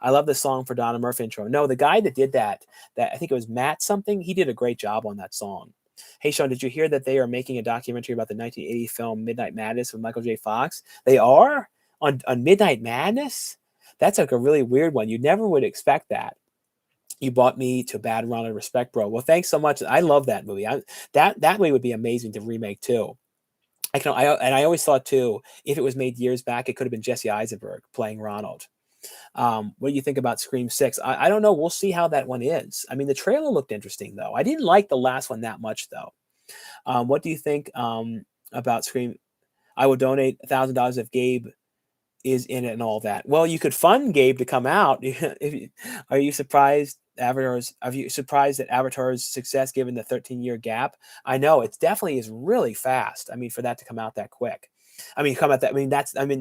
I love the song for Donna Murphy intro. No, the guy that did that I think it was Matt something, he did a great job on that song. Hey, Sean, did you hear that they are making a documentary about the 1980 film Midnight Madness with Michael J. Fox? They are? On Midnight Madness? That's like a really weird one. You never would expect that. You brought me to Bad Ronald Respect, bro. Well, thanks so much. I love that movie. That movie would be amazing to remake too. I always thought too, if it was made years back, it could have been Jesse Eisenberg playing Ronald. What do you think about Scream 6? I don't know. We'll see how that one is. I mean, the trailer looked interesting, though. I didn't like the last one that much, though. What do you think about Scream? I would donate $1,000 if Gabe is in it and all that. Well, you could fund Gabe to come out. Are you surprised? Are you surprised at Avatar's success given the 13-year gap? I know it definitely is really fast. I mean, for that to come out that quick. I mean,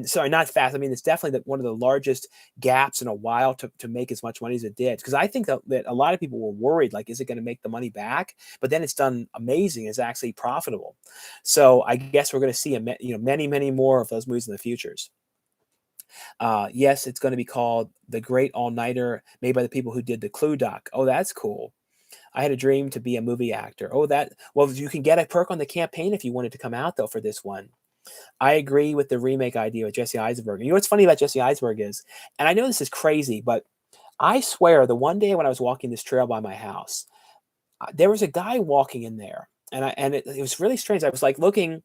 sorry, not fast. I mean, it's definitely one of the largest gaps in a while to make as much money as it did. Because I think that a lot of people were worried, like, is it going to make the money back? But then it's done amazing. It's actually profitable. So I guess we're going to see many, many more of those movies in the futures. Yes, it's going to be called The Great All-Nighter, made by the people who did the Clue doc. Oh, that's cool. I had a dream to be a movie actor. Well, you can get a perk on the campaign if you wanted to come out, though, for this one. I agree with the remake idea with Jesse Eisenberg. And you know what's funny about Jesse Eisenberg is, and I know this is crazy, but I swear the one day when I was walking this trail by my house, there was a guy walking in there, and it was really strange. I was like looking,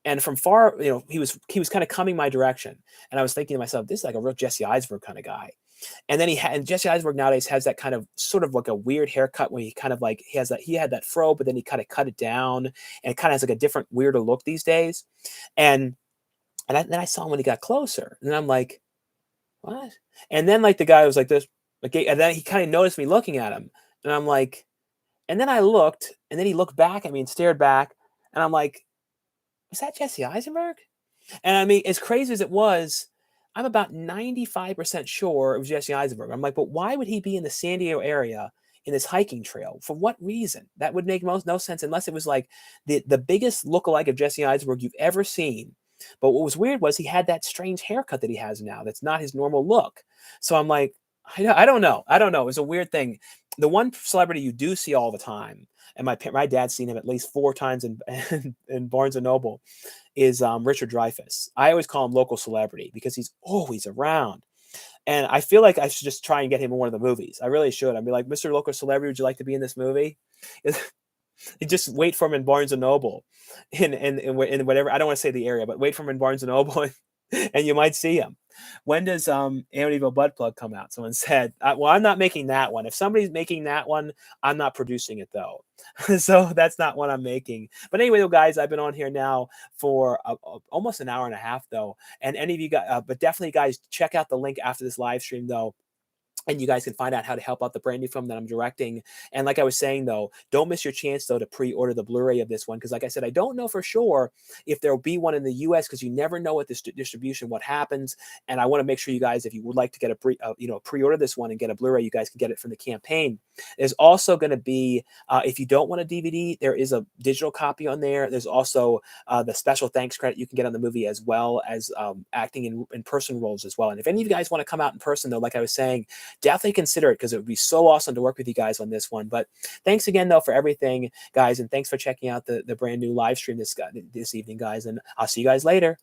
And from far, he was kind of coming my direction, and I was thinking to myself, this is like a real Jesse Eisenberg kind of guy. And then and Jesse Eisenberg nowadays has that kind of sort of like a weird haircut where he kind of like he had that fro, but then he kind of cut it down, and it kind of has like a different, weirder look these days. And then I saw him when he got closer, and I'm like, what? And then like the guy was like this, like, and then he kind of noticed me looking at him, and I'm like, and then I looked, and then he looked back at me and stared back, and I'm like, was that Jesse Eisenberg? And I mean, as crazy as it was, I'm about 95% sure it was Jesse Eisenberg. I'm like, but why would he be in the San Diego area in this hiking trail? For what reason? That would make no sense unless it was like the biggest lookalike of Jesse Eisenberg you've ever seen. But what was weird was he had that strange haircut that he has now. That's not his normal look. So I'm like, I don't know. I don't know. It was a weird thing. The one celebrity you do see all the time, and my dad's seen him at least 4 times in Barnes and Noble, is Richard Dreyfuss. I always call him local celebrity because he's always around. And I feel like I should just try and get him in one of the movies. I really should. I'd be like, Mr. Local Celebrity, would you like to be in this movie? You just wait for him in Barnes and Noble, in whatever. I don't want to say the area, but wait for him in Barnes and Noble, and you might see him. When does Amityville Butt Plug come out? Someone said, well, I'm not making that one. If somebody's making that one, I'm not producing it though. So that's not what I'm making. But anyway, though, guys, I've been on here now for almost an hour and a half though. And any of you guys, but definitely guys, check out the link after this live stream though. And you guys can find out how to help out the brand new film that I'm directing. And like I was saying, though, don't miss your chance, though, to pre-order the Blu-ray of this one. Because like I said, I don't know for sure if there will be one in the U.S. because you never know with this distribution what happens. And I want to make sure you guys, if you would like to get pre-order this one and get a Blu-ray, you guys can get it from the campaign. There's also going to be, if you don't want a DVD, there is a digital copy on there. There's also the special thanks credit you can get on the movie, as well as acting in person roles as well. And if any of you guys want to come out in person, though, like I was saying, definitely consider it because it would be so awesome to work with you guys on this one. But thanks again, though, for everything, guys. And thanks for checking out the brand new live stream this evening, guys. And I'll see you guys later.